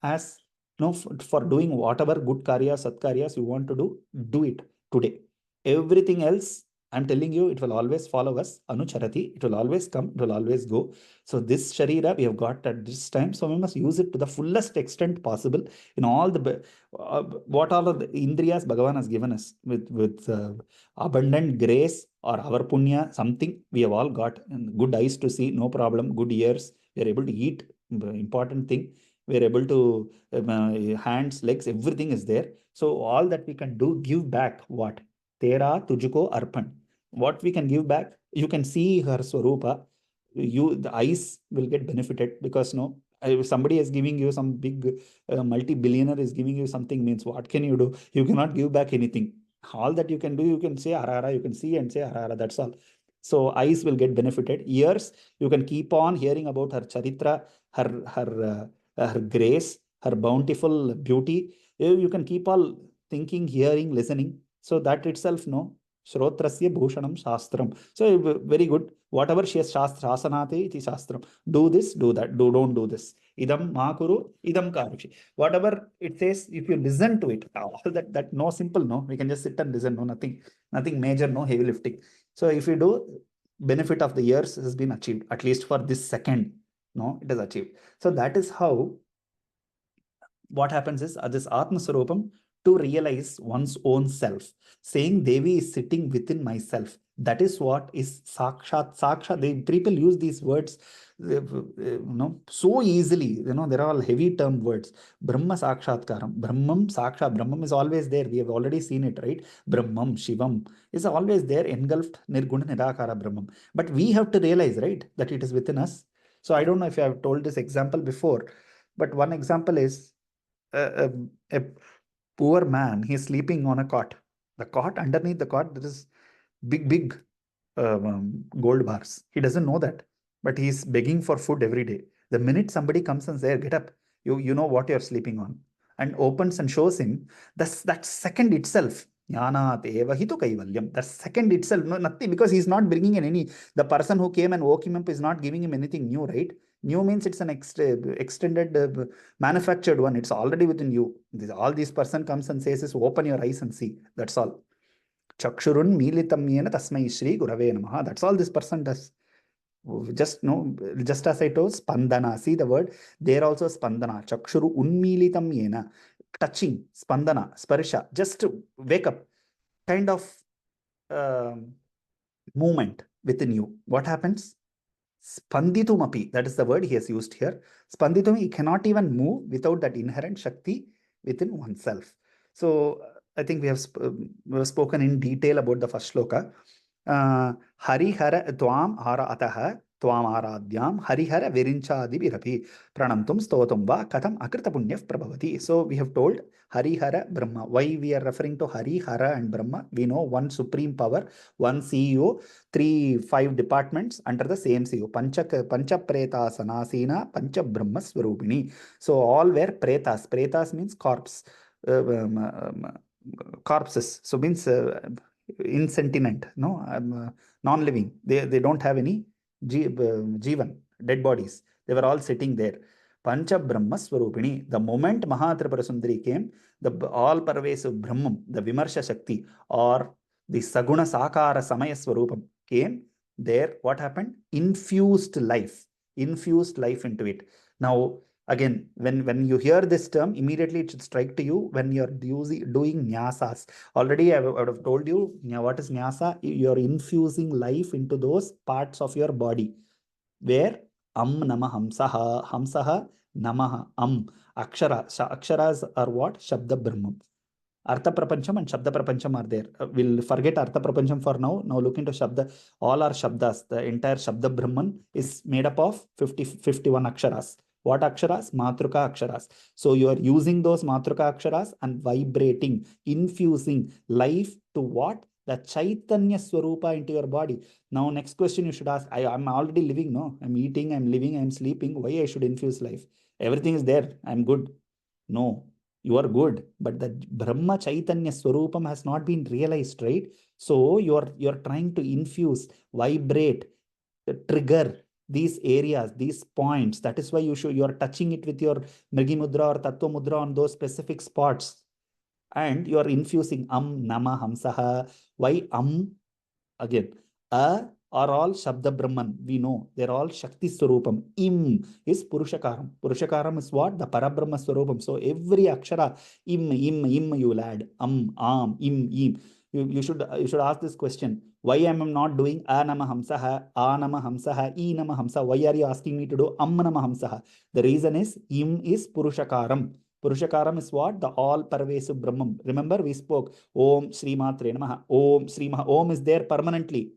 S1: as No, for doing whatever good karyas, satkaryas you want to do it today. Everything else, I'm telling you, it will always follow us. Anucharati, it will always come, it will always go. So this Sharira we have got at this time, so we must use it to the fullest extent possible in all the what all of the Indriyas Bhagavan has given us with abundant grace or our punya, something we have all got. And good eyes to see, no problem. Good ears, we are able to eat, important thing. We are able to hands, legs, everything is there. So all that we can do, give back what? Tera tujuko arpan. What we can give back, you can see her swarupa. The eyes will get benefited because no, if somebody is giving you some big multi-billionaire is giving you something means what can you do? You cannot give back anything. All that you can do, you can say arara, you can see and say arara. That's all. So eyes will get benefited. Ears, you can keep on hearing about her charitra, her grace, her bountiful beauty. You can keep on thinking, hearing, listening. So that itself, no. Shrotrasya bhushanam shastram. So very good. Whatever she has shasanate iti shastram. Do this, do that. Don't do this. Idam makuru, idam karushi. Whatever it says, if you listen to it, all that no simple, no. We can just sit and listen, no, nothing major, no heavy lifting. So if you do, benefit of the years has been achieved, at least for this second, no, it is achieved. So that is how what happens is this Atma Swarupam to realize one's own self, saying Devi is sitting within myself. That is what is Sakshat. Sakshat, people use these words so easily. They're all heavy term words. Brahma Sakshatkaram. Brahmam Sakshat. Brahmam is always there. We have already seen it, right? Brahmam, Shivam is always there, engulfed, Nirguna Nirakara Brahmam. But we have to realize, right, that it is within us. So I don't know if I have told this example before, but one example is a poor man, he's sleeping on a cot. The cot, underneath the cot, there is big gold bars. He doesn't know that, but he's begging for food every day. The minute somebody comes and says, "Get up, you know what you're sleeping on," and opens and shows him, that second itself, Jnanat eva hito kaivalyam. That second itself, no, nothing, because he's not bringing in any. The person who came and woke him up is not giving him anything new, right? New means it's an extended manufactured one. It's already within you. All this person comes and says is open your eyes and see. That's all. Chakshurun militam yena tasmai shri gurave namaha. That's all this person does. Just no, just as I told, spandana. See the word. There also spandana. Chakshuru unmilitam yena. Touching, spandana, sparsha. Just wake up. Kind of movement within you. What happens? Spanditumapi, that is the word he has used here. Spanditumi, he cannot even move without that inherent Shakti within oneself. So I think we have spoken in detail about the first shloka. Harihara Tvam Hara Ataha Tvam Aradhyam Harihara Virinchadi Birapi Pranantum Stotum Va Katham Akrita Punyaf Prabhavati. So we have told Harihara Brahma. Why we are referring to Harihara and Brahma? We know one supreme power, one CEO, 5 departments under the same CEO. Pancha Preta Sanasina, Pancha Brahma Swarupini. So all were Pretas. Pretas means corpse. Corpses. So means insentient, no, non-living. They don't have any jivan, dead bodies. They were all sitting there. Pancha Brahma Swarupini. The moment Mahatripura Sundari came, the all pervasive Brahman, the Vimarsha Shakti, or the Saguna Sakara Samaya Swarupam came there. What happened? Infused life into it. Now, again, when you hear this term, immediately it should strike to you when you're doing nyasas. Already I would have told you, what is nyasa? You're infusing life into those parts of your body where nama hamsaha namaha aksharas are what? Shabda Brahman. Artha Prapancham and Shabda Prapancham are there. We'll forget Artha Prapancham for now. Now look into Shabda. All are Shabdas. The entire Shabda Brahman is made up of 51 aksharas. What aksharas? Matruka aksharas. So you are using those Matruka aksharas and vibrating, infusing life to what? The Chaitanya Swarupa into your body. Now, next question you should ask, I'm already living, no? I'm eating, I'm living, I'm sleeping. Why I should infuse life? Everything is there. I'm good. No, you are good, but the Brahma Chaitanya Swarupam has not been realized, right? So you're trying to infuse, vibrate, trigger these areas, these points. That is why you are touching it with your Mrigi Mudra or Tattva Mudra on those specific spots. And you are infusing Nama, Hamsaha. Why Again, are all Shabda Brahman. We know they're all Shakti Swarupam. Im is Purushakaram. Purushakaram is what? The Parabrahma Swarupam. So every Akshara, Im, you will add. Am, Im. You should ask this question. Why am I not doing A Nama Hamsaha, A Nama Hamsaha, E Nama Hamsa? Why are you asking me to do Nama Hamsaha? The reason is Im is Purushakaram. Purushakaram is what? The all pervasive Brahman. Remember, we spoke Om Sri Matre Namaha. Om Sri Maha. Om is there permanently.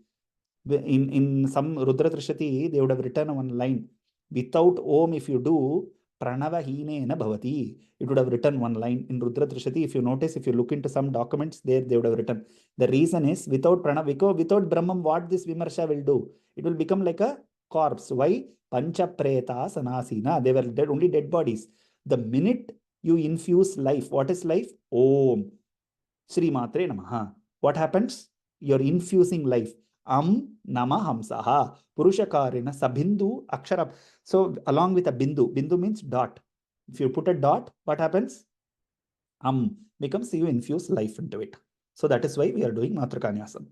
S1: In some Rudra Trishati, they would have written one line. Without Om, if you do, Pranava Hine na Bhavati. It would have written one line in Rudra Trishati. If you notice, if you look into some documents, there they would have written. The reason is without Pranava, without Brahman, what this Vimarsha will do? It will become like a corpse. Why? Pancha Preta Sanasina. They were dead, only dead bodies. The minute you infuse life, what is life? Om Sri Matre Namaha. What happens? You're infusing life. Nama Hamsaha. Purushakarina Sabhindu Akshara. So along with a Bindu. Bindu means dot. If you put a dot, what happens? Becomes you infuse life into it. So that is why we are doing Matrukanyasam.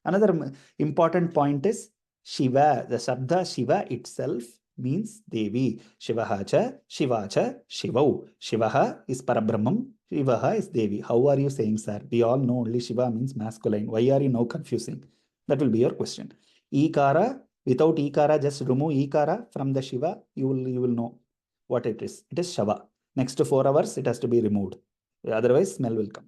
S1: Another important point is Shiva. The Shabda Shiva itself means Devi. Shivaha, Shivau. Shivaha is Parabrahmam. Shivaha is Devi. How are you saying, sir? We all know only Shiva means masculine. Why are you now confusing? That will be your question. Ikara, without Ikara, just remove Ikara from the Shiva. You will know what it is. It is Shava. Next to 4 hours, it has to be removed. Otherwise, smell will come.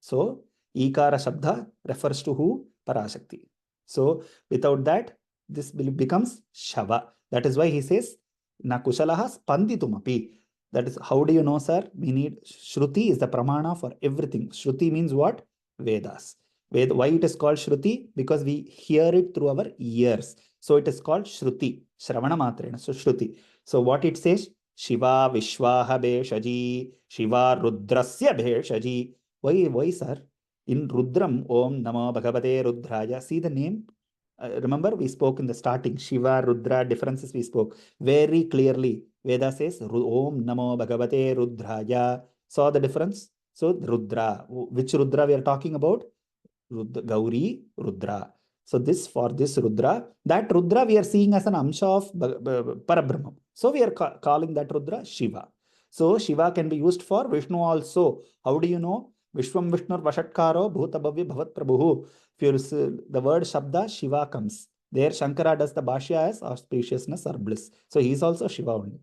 S1: So, Ikara Shabda refers to who? Parashakti. So, without that, this becomes Shava. That is why he says, Na kushalaha spanditumapi. That is, how do you know, sir? We need, Shruti is the pramana for everything. Shruti means what? Vedas. Why it is called Shruti? Because we hear it through our ears. So it is called Shruti. Shravana Matrena. So Shruti. So what it says? Shiva Vishwaha Beshaji. Shiva Rudrasya Beshaji. Why, sir? In Rudram, Om Namo Bhagavate Rudraya. See the name? Remember, we spoke in the starting, Shiva, Rudra, differences we spoke very clearly. Veda says, Om Namo Bhagavate Rudraya. Saw the difference? So, Rudra. Which Rudra we are talking about? Gauri, Rudra. So, for this Rudra, that Rudra we are seeing as an Amsha of Parabrahma. So, we are calling that Rudra Shiva. So, Shiva can be used for Vishnu also. How do you know? Vishwam Vishnur Vashatkaro Bhutabhavya Bhavat Prabhu. If the word Shabda, Shiva comes. There Shankara does the Bhashya as auspiciousness or bliss. So he is also Shiva only.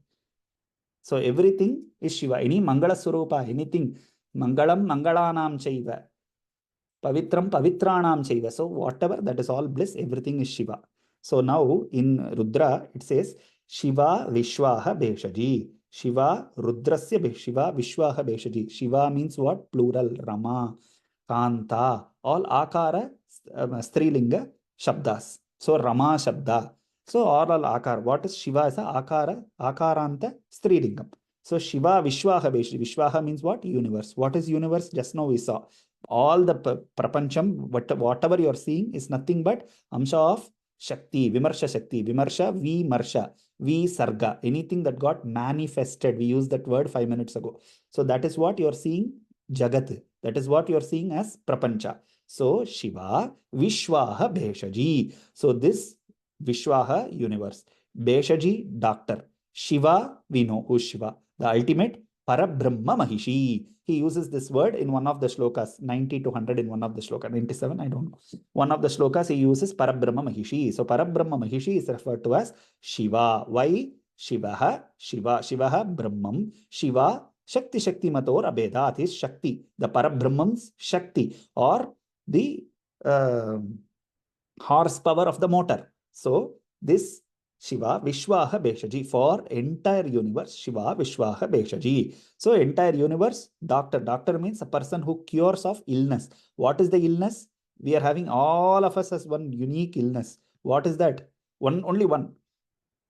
S1: So everything is Shiva. Any Mangala Surupa, anything. Mangalam Mangalanam Chaiva. Pavitram Pavitranam Chaiva. So whatever, that is all bliss. Everything is Shiva. So now in Rudra, it says Shiva Vishwaha Beshaji. Shiva Rudrasya Shiva Vishwaha Beshaji. Shiva means what? Plural. Rama, Kanta. All Akara, Strilinga Shabdas. So Rama Shabda. So all Akara. What is Shiva as a Akara? Akaranta Strilingam. So Shiva Vishwaha Beshaji. Vishwaha means what? Universe. What is universe? Just now we saw. All the Prapancham, whatever you are seeing is nothing but Amsha of Shakti, Vimarsha Shakti, Vimarsha, Vimarsha, Sarga, anything that got manifested. We used that word 5 minutes ago. So that is what you are seeing, Jagat. That is what you are seeing as Prapancha. So Shiva, Vishwaha, Beshaji. So this Vishwaha, universe. Beshaji, doctor. Shiva, we know who's Shiva. The ultimate Parabrahma Mahishi. He uses this word in one of the shlokas, 90 to 100 in one of the shlokas, 97, I don't know. One of the shlokas, he uses Parabrahma Mahishi. So Parabrahma Mahishi is referred to as Shiva. Why? Shivaha, Brahmam, Shiva, Shakti Mator Abhedat is Shakti. The Parabrahman's Shakti or the horsepower of the motor. So this Shiva Vishwaha Beshaji, for entire universe, Shiva Vishwaha Beshaji. So entire universe, doctor. Doctor means a person who cures of illness. What is the illness? We are having, all of us as one unique illness. What is that? Only one.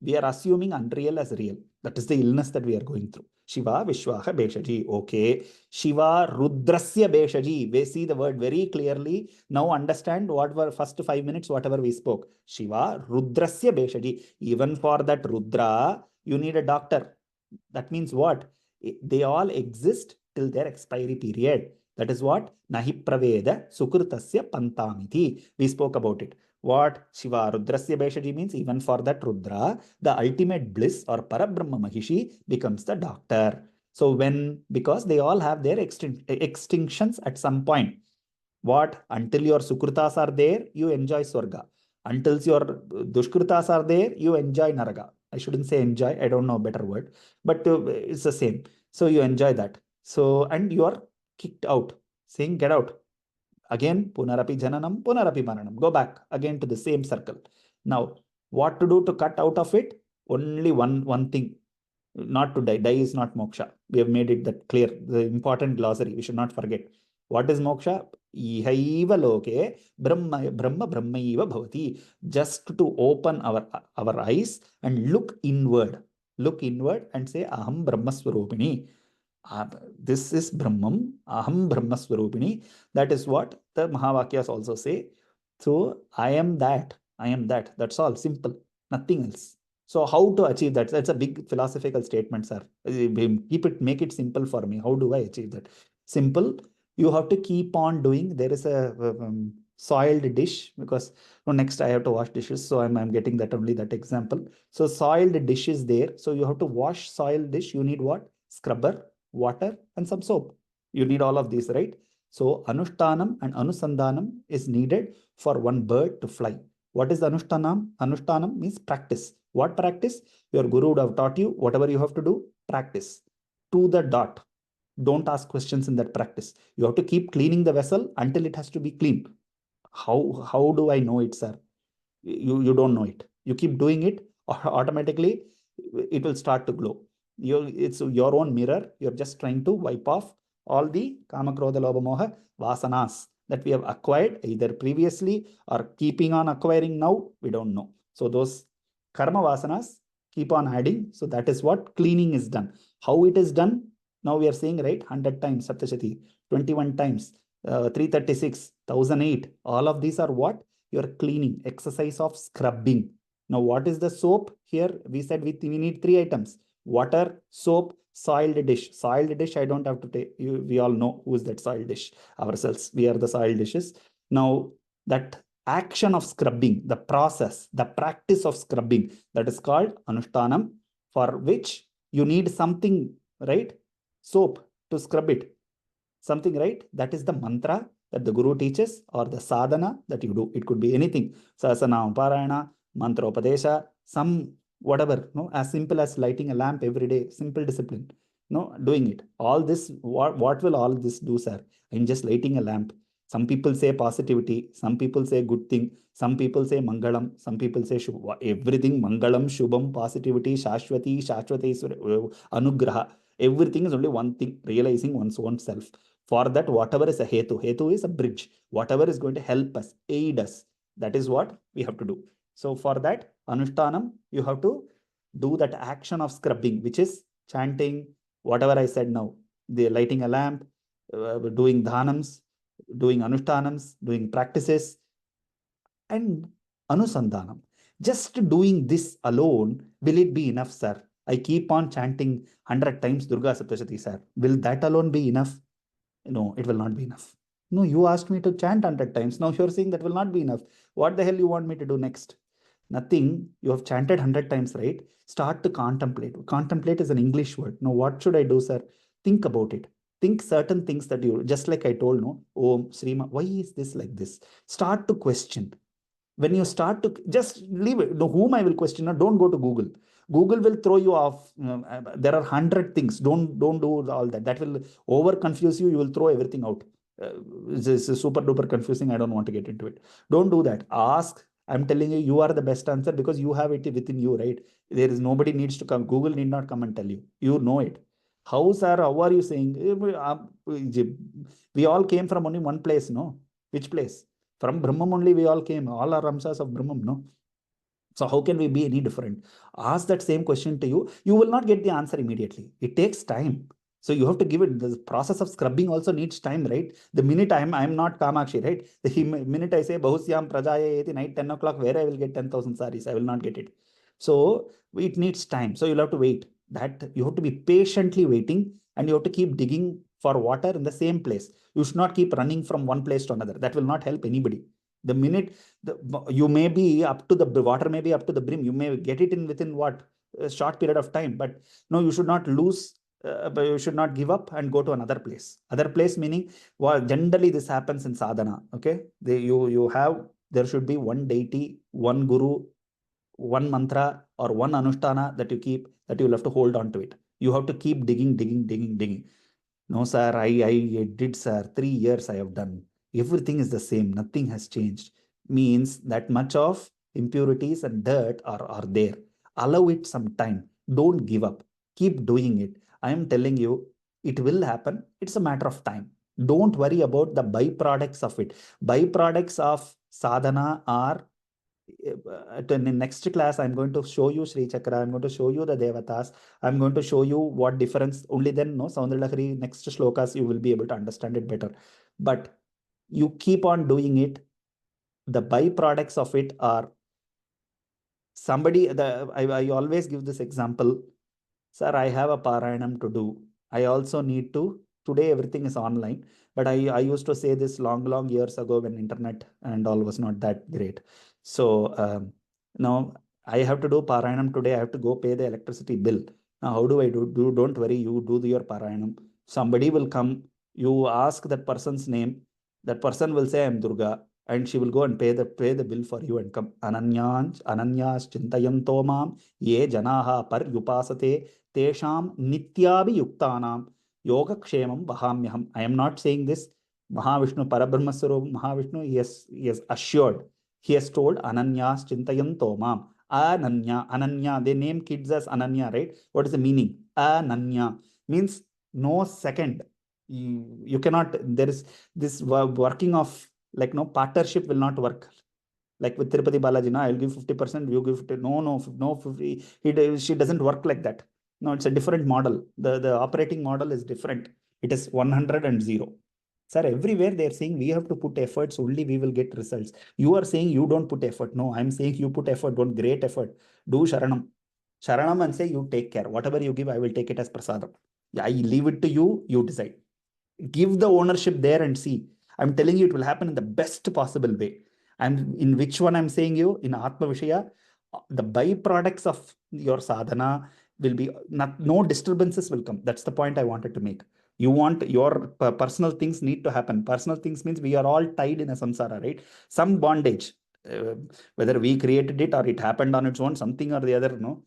S1: We are assuming unreal as real. That is the illness that we are going through. Shiva Vishwaha Beshaji. Okay. Shiva Rudrasya Beshaji. We see the word very clearly. Now understand what were first 5 minutes, whatever we spoke. Shiva Rudrasya Beshaji. Even for that Rudra, you need a doctor. That means what? They all exist till their expiry period. That is what? Nahi praveda sukrutasya pantamiti. We spoke about it. What Shiva Rudrasya Beshaji means, even for that Rudra, the ultimate bliss or Parabrahma Mahishi becomes the doctor. So because they all have their extinctions at some point. What? Until your Sukrutas are there, you enjoy Swarga. Until your Dushkrutas are there, you enjoy Naraga. I shouldn't say enjoy, I don't know a better word, but it's the same. So you enjoy that. So, and you are kicked out, saying, get out. Again, Punarapi Jananam, Punarapi Maranam. Go back again to the same circle. Now, what to do to cut out of it? Only one thing. Not to die. Die is not moksha. We have made it that clear. The important glossary. We should not forget. What is moksha? Ihaiva loke brahmaiva bhavati. Just to open our eyes and look inward. Look inward and say, Aham Brahmaswarupini. This is Brahmam, Aham Brahmaswarupini. That is what the Mahavakyas also say. So I am that. I am that. That's all. Simple. Nothing else. So how to achieve that? That's a big philosophical statement, sir. Make it simple for me. How do I achieve that? Simple. You have to keep on doing. There is a soiled dish, because next I have to wash dishes. So I'm getting that only that example. So soiled dish is there. So you have to wash soiled dish. You need what? Scrubber, water, and some soap. You need all of these, right? So Anushtanam and Anusandanam is needed for one bird to fly. What is Anushtanam? Anushtanam means practice. What practice? Your guru would have taught you whatever you have to do, practice to the dot. Don't ask questions in that practice. You have to keep cleaning the vessel until it has to be clean. How do I know it, sir? You don't know it. You keep doing it, automatically it will start to glow. It's your own mirror. You're just trying to wipe off all the kama krodha lobha moha vasanas that we have acquired either previously or keeping on acquiring now. We don't know. So those karma vasanas keep on adding. So that is what cleaning is done. How it is done? Now we are saying, right, 100 times Saptashati, 21 times, 336, 1008. All of these are what? Your cleaning, exercise of scrubbing. Now, what is the soap? Here we said we need 3 items: water, soap, soiled dish. Soiled dish, I don't have to take you. We all know who is that soiled dish. Ourselves, we are the soiled dishes. Now, that action of scrubbing, the process, the practice of scrubbing, that is called Anushtanam, for which you need something, right? Soap to scrub it. Something, right? That is the mantra that the guru teaches, or the sadhana that you do. It could be anything. Sasana, Parayana, mantra upadesha, some whatever, no, as simple as lighting a lamp every day, simple discipline. No, doing it. All this, what will all this do, sir? I'm just lighting a lamp. Some people say positivity, some people say good thing, some people say mangalam, some people say shubha. Everything mangalam, shubham, positivity, shashwati, shashwati, anugraha. Everything is only one thing, realizing one's own self. For that, whatever is a hetu is a bridge. Whatever is going to help us, aid us, that is what we have to do. So for that, Anushtanam, you have to do that action of scrubbing, which is chanting, whatever I said now, the lighting a lamp, doing dhanams, doing anushtanams, doing practices, and anusandanam. Just doing this alone, will it be enough, sir? I keep on chanting 100 times Durga Sapthashati, sir. Will that alone be enough? No, it will not be enough. No, you asked me to chant 100 times. Now you're saying that will not be enough. What the hell you want me to do next? Nothing. You have chanted 100 times, right? Start to contemplate. Contemplate is an English word. Now, what should I do, sir? Think about it. Think certain things that you, just like I told, no, oh, Srima, why is this like this? Start to question. When you start to just leave it, whom I will question, don't go to Google. Google will throw you off. There are 100 things. Don't do all that. That will over confuse you. You will throw everything out. It's super duper confusing. I don't want to get into it. Don't do that. Ask. I'm telling you, you are the best answer because you have it within you, right? There is nobody needs to come. Google need not come and tell you. You know it. How, sir? How are you saying? We all came from only one place, no? Which place? From Brahman only we all came. All are Ramsas of Brahman, no? So how can we be any different? Ask that same question to you. You will not get the answer immediately. It takes time. So you have to give it. The process of scrubbing also needs time, right? The minute I'm not Kamakshi, right? The minute I say Bahusyam Prajayeti night 10 o'clock, where I will get 10,000 saris, I will not get it. So it needs time. So you'll have to wait. That you have to be patiently waiting, and you have to keep digging for water in the same place. You should not keep running from one place to another. That will not help anybody. The minute you may be up to the water may be up to the brim, you may get it in within what a short period of time, but no, you should not lose. But you should not give up and go to another place. Other place meaning, well, generally this happens in sadhana. Okay, you have, there should be one deity, one guru, one mantra or one anushtana that you keep, that you'll have to hold on to it. You have to keep digging. No, sir, I did, sir. 3 years I have done. Everything is the same. Nothing has changed. Means that much of impurities and dirt are there. Allow it some time. Don't give up. Keep doing it. I am telling you, it will happen. It's a matter of time. Don't worry about the byproducts of it. Byproducts of sadhana are in the next class, I'm going to show you Sri Chakra. I'm going to show you the Devatas. I'm going to show you what difference. Only then, no, Saundarya Lahari, next shlokas, you will be able to understand it better. But you keep on doing it. The byproducts of it are somebody. I always give this example. Sir, I have a Parayanam to do. I also need to. Today, everything is online. But I used to say this long years ago when internet and all was not that great. So now I have to do Parayanam today. I have to go pay the electricity bill. Now, how do I do? Don't worry. You do your Parayanam. Somebody will come. You ask that person's name. That person will say, I'm Durga. And she will go and pay the bill for you and come. Ananyas chintayanto mam ye janaha par yupasate tesham nityabhi yuktanam yogakshemam vahamyaham. I am not saying this. Mahavishnu Parabrahmaswarup Mahavishnu, he has assured. He has told Ananyas Chintayanto Mam. Ananya. They name kids as Ananya, right? What is the meaning? Ananya means no second. You cannot, there is this working of, like, no partnership will not work. Like with Tirupati Balaji, no, I'll give 50%, you give 50. No, 50. She doesn't work like that. No, it's a different model. The operating model is different. It is 100 and 0. Sir, everywhere they are saying we have to put efforts, only we will get results. You are saying you don't put effort. No, I'm saying you put effort, don't great effort. Do Sharanam. Sharanam and say you take care. Whatever you give, I will take it as prasadam. I leave it to you, you decide. Give the ownership there and see. I'm telling you, it will happen in the best possible way. And in which one I'm saying you, in Atma Vishaya, the byproducts of your sadhana will be not, no disturbances will come. That's the point I wanted to make. You want your personal things need to happen. Personal things means we are all tied in a samsara, right? Some bondage, uh, whether we created it or it happened on its own, something or the other, no.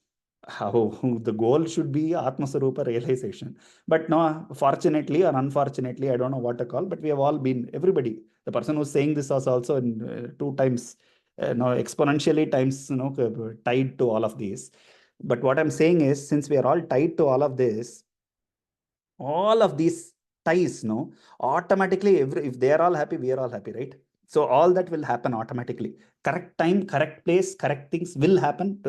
S1: How the goal should be Atma Sarupa realization. But no, fortunately or unfortunately, I don't know what to call, but we have all been, everybody. The person who's saying this was also in 2 times, no, exponentially times, tied to all of these. But what I'm saying is, since we are all tied to all of these ties, no, automatically, if they are all happy, we are all happy, right? So all that will happen automatically. Correct time, correct place, correct things will happen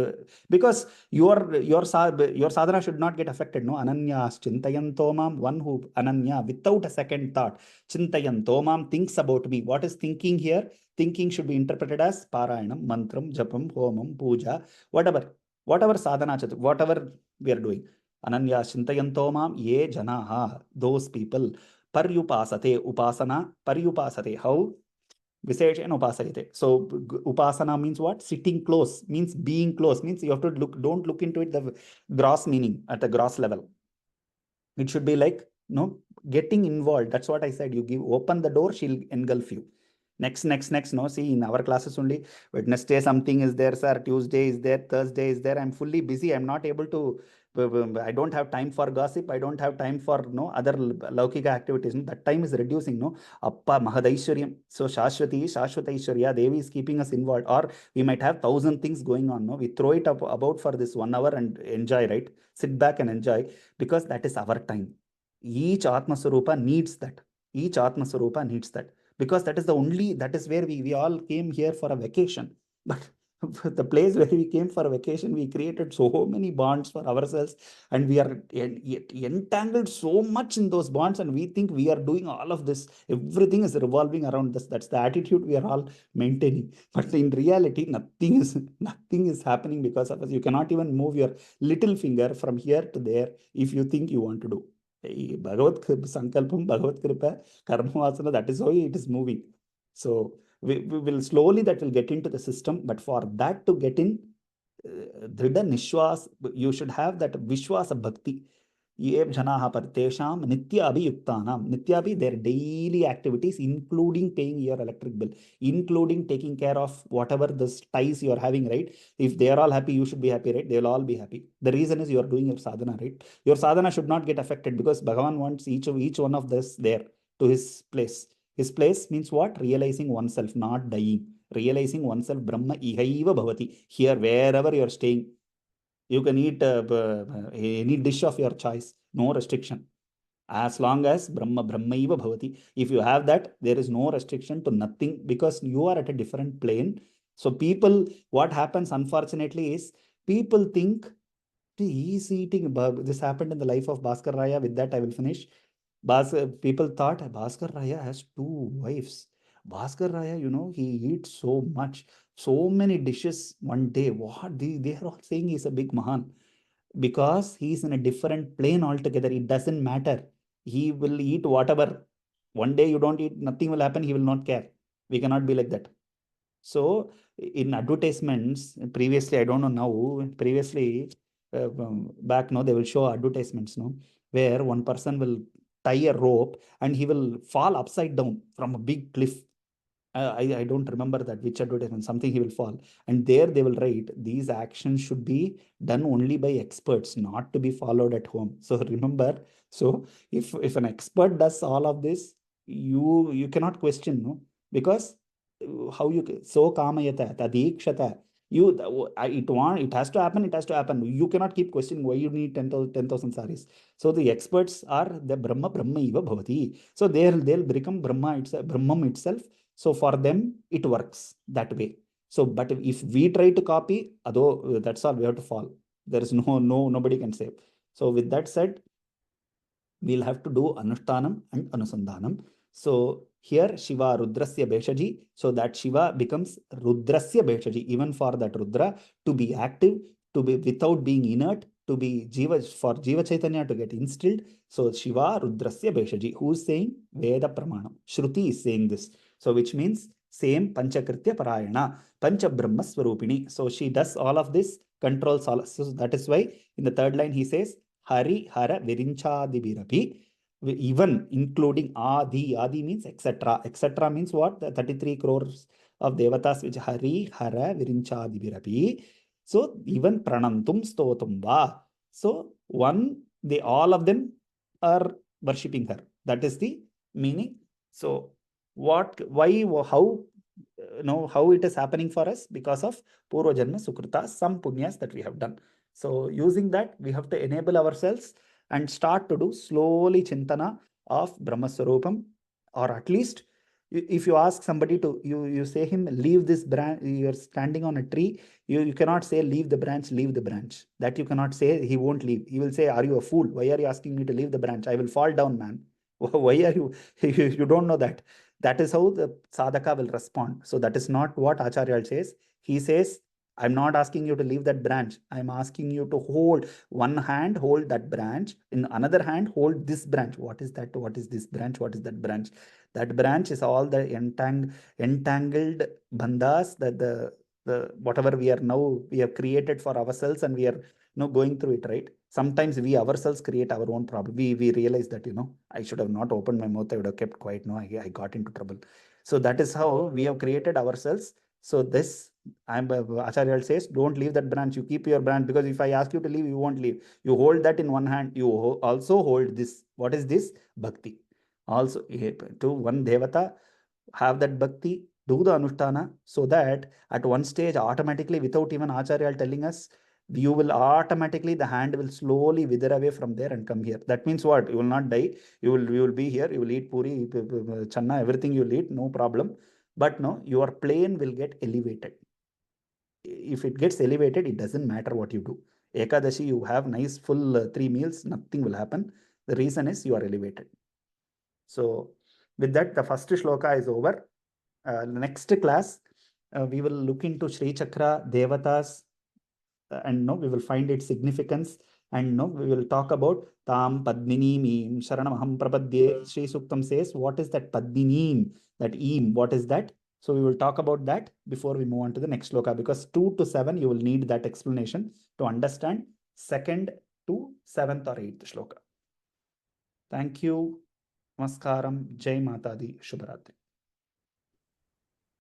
S1: because your sadhana should not get affected. No, Ananyas Chintayantomam, one who Ananya without a second thought. Chintayantomam thinks about me. What is thinking here? Thinking should be interpreted as Parayanam, Mantram, Japam, Homam, Puja, whatever sadhana, whatever we are doing. Ananya Chintayanto Mam Ye Janaha, those people. Paryupasate, Upasana, Paryupasate. How? Viseshan Upasayate. So Upasana means what? Sitting close, means being close, means you have to look, don't look into it the gross meaning at the gross level. It should be like, no, getting involved. That's what I said. You give, open the door, she'll engulf you. Next. No, see, in our classes only, Wednesday something is there, sir. Tuesday is there, Thursday is there. I'm fully busy. I'm not able to, I don't have time for gossip. I don't have time for no other laukika activities. No? That time is reducing. No, Appa Mahadaishwaryam. So Shashwataishwarya, Devi is keeping us involved. Or we might have 1,000 things going on. No, we throw it up about for this 1 hour and enjoy, right? Sit back and enjoy, because that is our time. Each Atma Swarupa needs that. Each Atma Swarupa needs that, because that is the only, that is where we all came here for a vacation. But The place where we came for vacation, we created so many bonds for ourselves, and we are entangled so much in those bonds, and we think we are doing all of this. Everything is revolving around this. That's the attitude we are all maintaining. But in reality, nothing is happening because of us. You cannot even move your little finger from here to there if you think you want to do. Bhagavad Sankalpam, Bhagavad Kripa, Karma Vasana, that is how it is moving. So we will slowly, that will get into the system, but for that to get in, dhrida nishwas, you should have that vishwasa bhakti. Ye janaha partesham nitya abhiyuktanam. Nitya abhi, their daily activities, including paying your electric bill, including taking care of whatever the ties you are having, right? If they are all happy, you should be happy, right? They will all be happy. The reason is you are doing your sadhana, right? Your sadhana should not get affected, because Bhagavan wants each one of this there to his place. His place means what? Realizing oneself, not dying. Realizing oneself, Brahma ihaiva bhavati. Here, wherever you are staying, you can eat any dish of your choice, no restriction. As long as Brahmaiva bhavati. If you have that, there is no restriction to nothing, because you are at a different plane. So people, what happens unfortunately is, people think he's eating. This happened in the life of Bhaskar Raya. With that, I will finish. People thought Bhaskar Raya has two wives. Bhaskar Raya, he eats so much, so many dishes one day. What? They are all saying he's a big Mahan, because he's in a different plane altogether. It doesn't matter. He will eat whatever. One day you don't eat, nothing will happen. He will not care. We cannot be like that. So in advertisements, previously, I don't know now, previously, back, no, they will show advertisements, no, where one person will tie a rope and he will fall upside down from a big cliff. I don't remember that which advertisement, something he will fall. And there they will write, these actions should be done only by experts, not to be followed at home. So remember, so if an expert does all of this, you cannot question, no, because how you so kamayata tadikshata, you it has to happen, it has to happen. You cannot keep questioning why you need 10,000 saris. So the experts are the Brahma eva bhavati. So they'll become Brahman itself. So for them it works that way. So but if we try to copy, although that's all, we have to fall. There is nobody can save. So with that said, we'll have to do Anushtanam and Anusandhanam. So here Shiva Rudrasya Beshaji, so that Shiva becomes Rudrasya Beshaji, even for that Rudra to be active, to be without being inert, to be Jiva, for Jiva Chaitanya to get instilled. So Shiva Rudrasya Beshaji, who's saying Veda Pramanam. Shruti is saying this. So which means same Panchakritya Parayana, Pancha Brahma Swarupini. So she does all of this, controls all. So that is why in the third line he says, Hari, Hara, Virinchadibirapi, even including Adi means etc. Etc. means what? The 33 crores of Devatas, which Hari, Hara, Virinchadibirapi. So even Pranantum Stotum Va. So all of them are worshipping her. That is the meaning. So why, how, how it is happening for us? Because of Purva Janma Sukrita, some punyas that we have done. So using that, we have to enable ourselves and start to do slowly Chintana of Brahma Swarupam, or at least if you ask somebody to, you say him, leave this branch, you're standing on a tree, you cannot say, leave the branch, leave the branch. That you cannot say, he won't leave. He will say, are you a fool? Why are you asking me to leave the branch? I will fall down, man. Why are you, you don't know that. That is how the sadhaka will respond. So that is not what Acharya says. He says, I'm not asking you to leave that branch. I'm asking you to hold one hand, hold that branch. In another hand, hold this branch. What is that? What is this branch? What is that branch? That branch is all the entangled bandhas that the whatever we have created for ourselves, and we are going through it, right? Sometimes we ourselves create our own problem. We realize that, I should have not opened my mouth. I would have kept quiet. No, I got into trouble. So that is how we have created ourselves. So this, Acharya says, don't leave that branch. You keep your branch, because if I ask you to leave, you won't leave. You hold that in one hand. You also hold this. What is this? Bhakti. Also, to one Devata, have that bhakti, do the Anushtana, so that at one stage, automatically, without even Acharya telling us, you will automatically, the hand will slowly wither away from there and come here. That means what? You will not die. You will be here. You will eat puri, channa, everything you will eat, no problem. But no, your plane will get elevated. if it gets elevated, it doesn't matter what you do. Ekadashi, you have nice full 3 meals, nothing will happen. The reason is you are elevated. So with that, the first shloka is over. Next class, we will look into Sri Chakra, Devatas, and we will find its significance. And we will talk about Tam Padmini Sharanamaham Prapadye. Sri Suktam says, what is that Padmini? That Eem, what is that? So we will talk about that before we move on to the next shloka, because 2 to 7, you will need that explanation to understand 2nd to 7th or 8th shloka. Thank you. Namaskaram. Jai Mata Di. Shubharatri.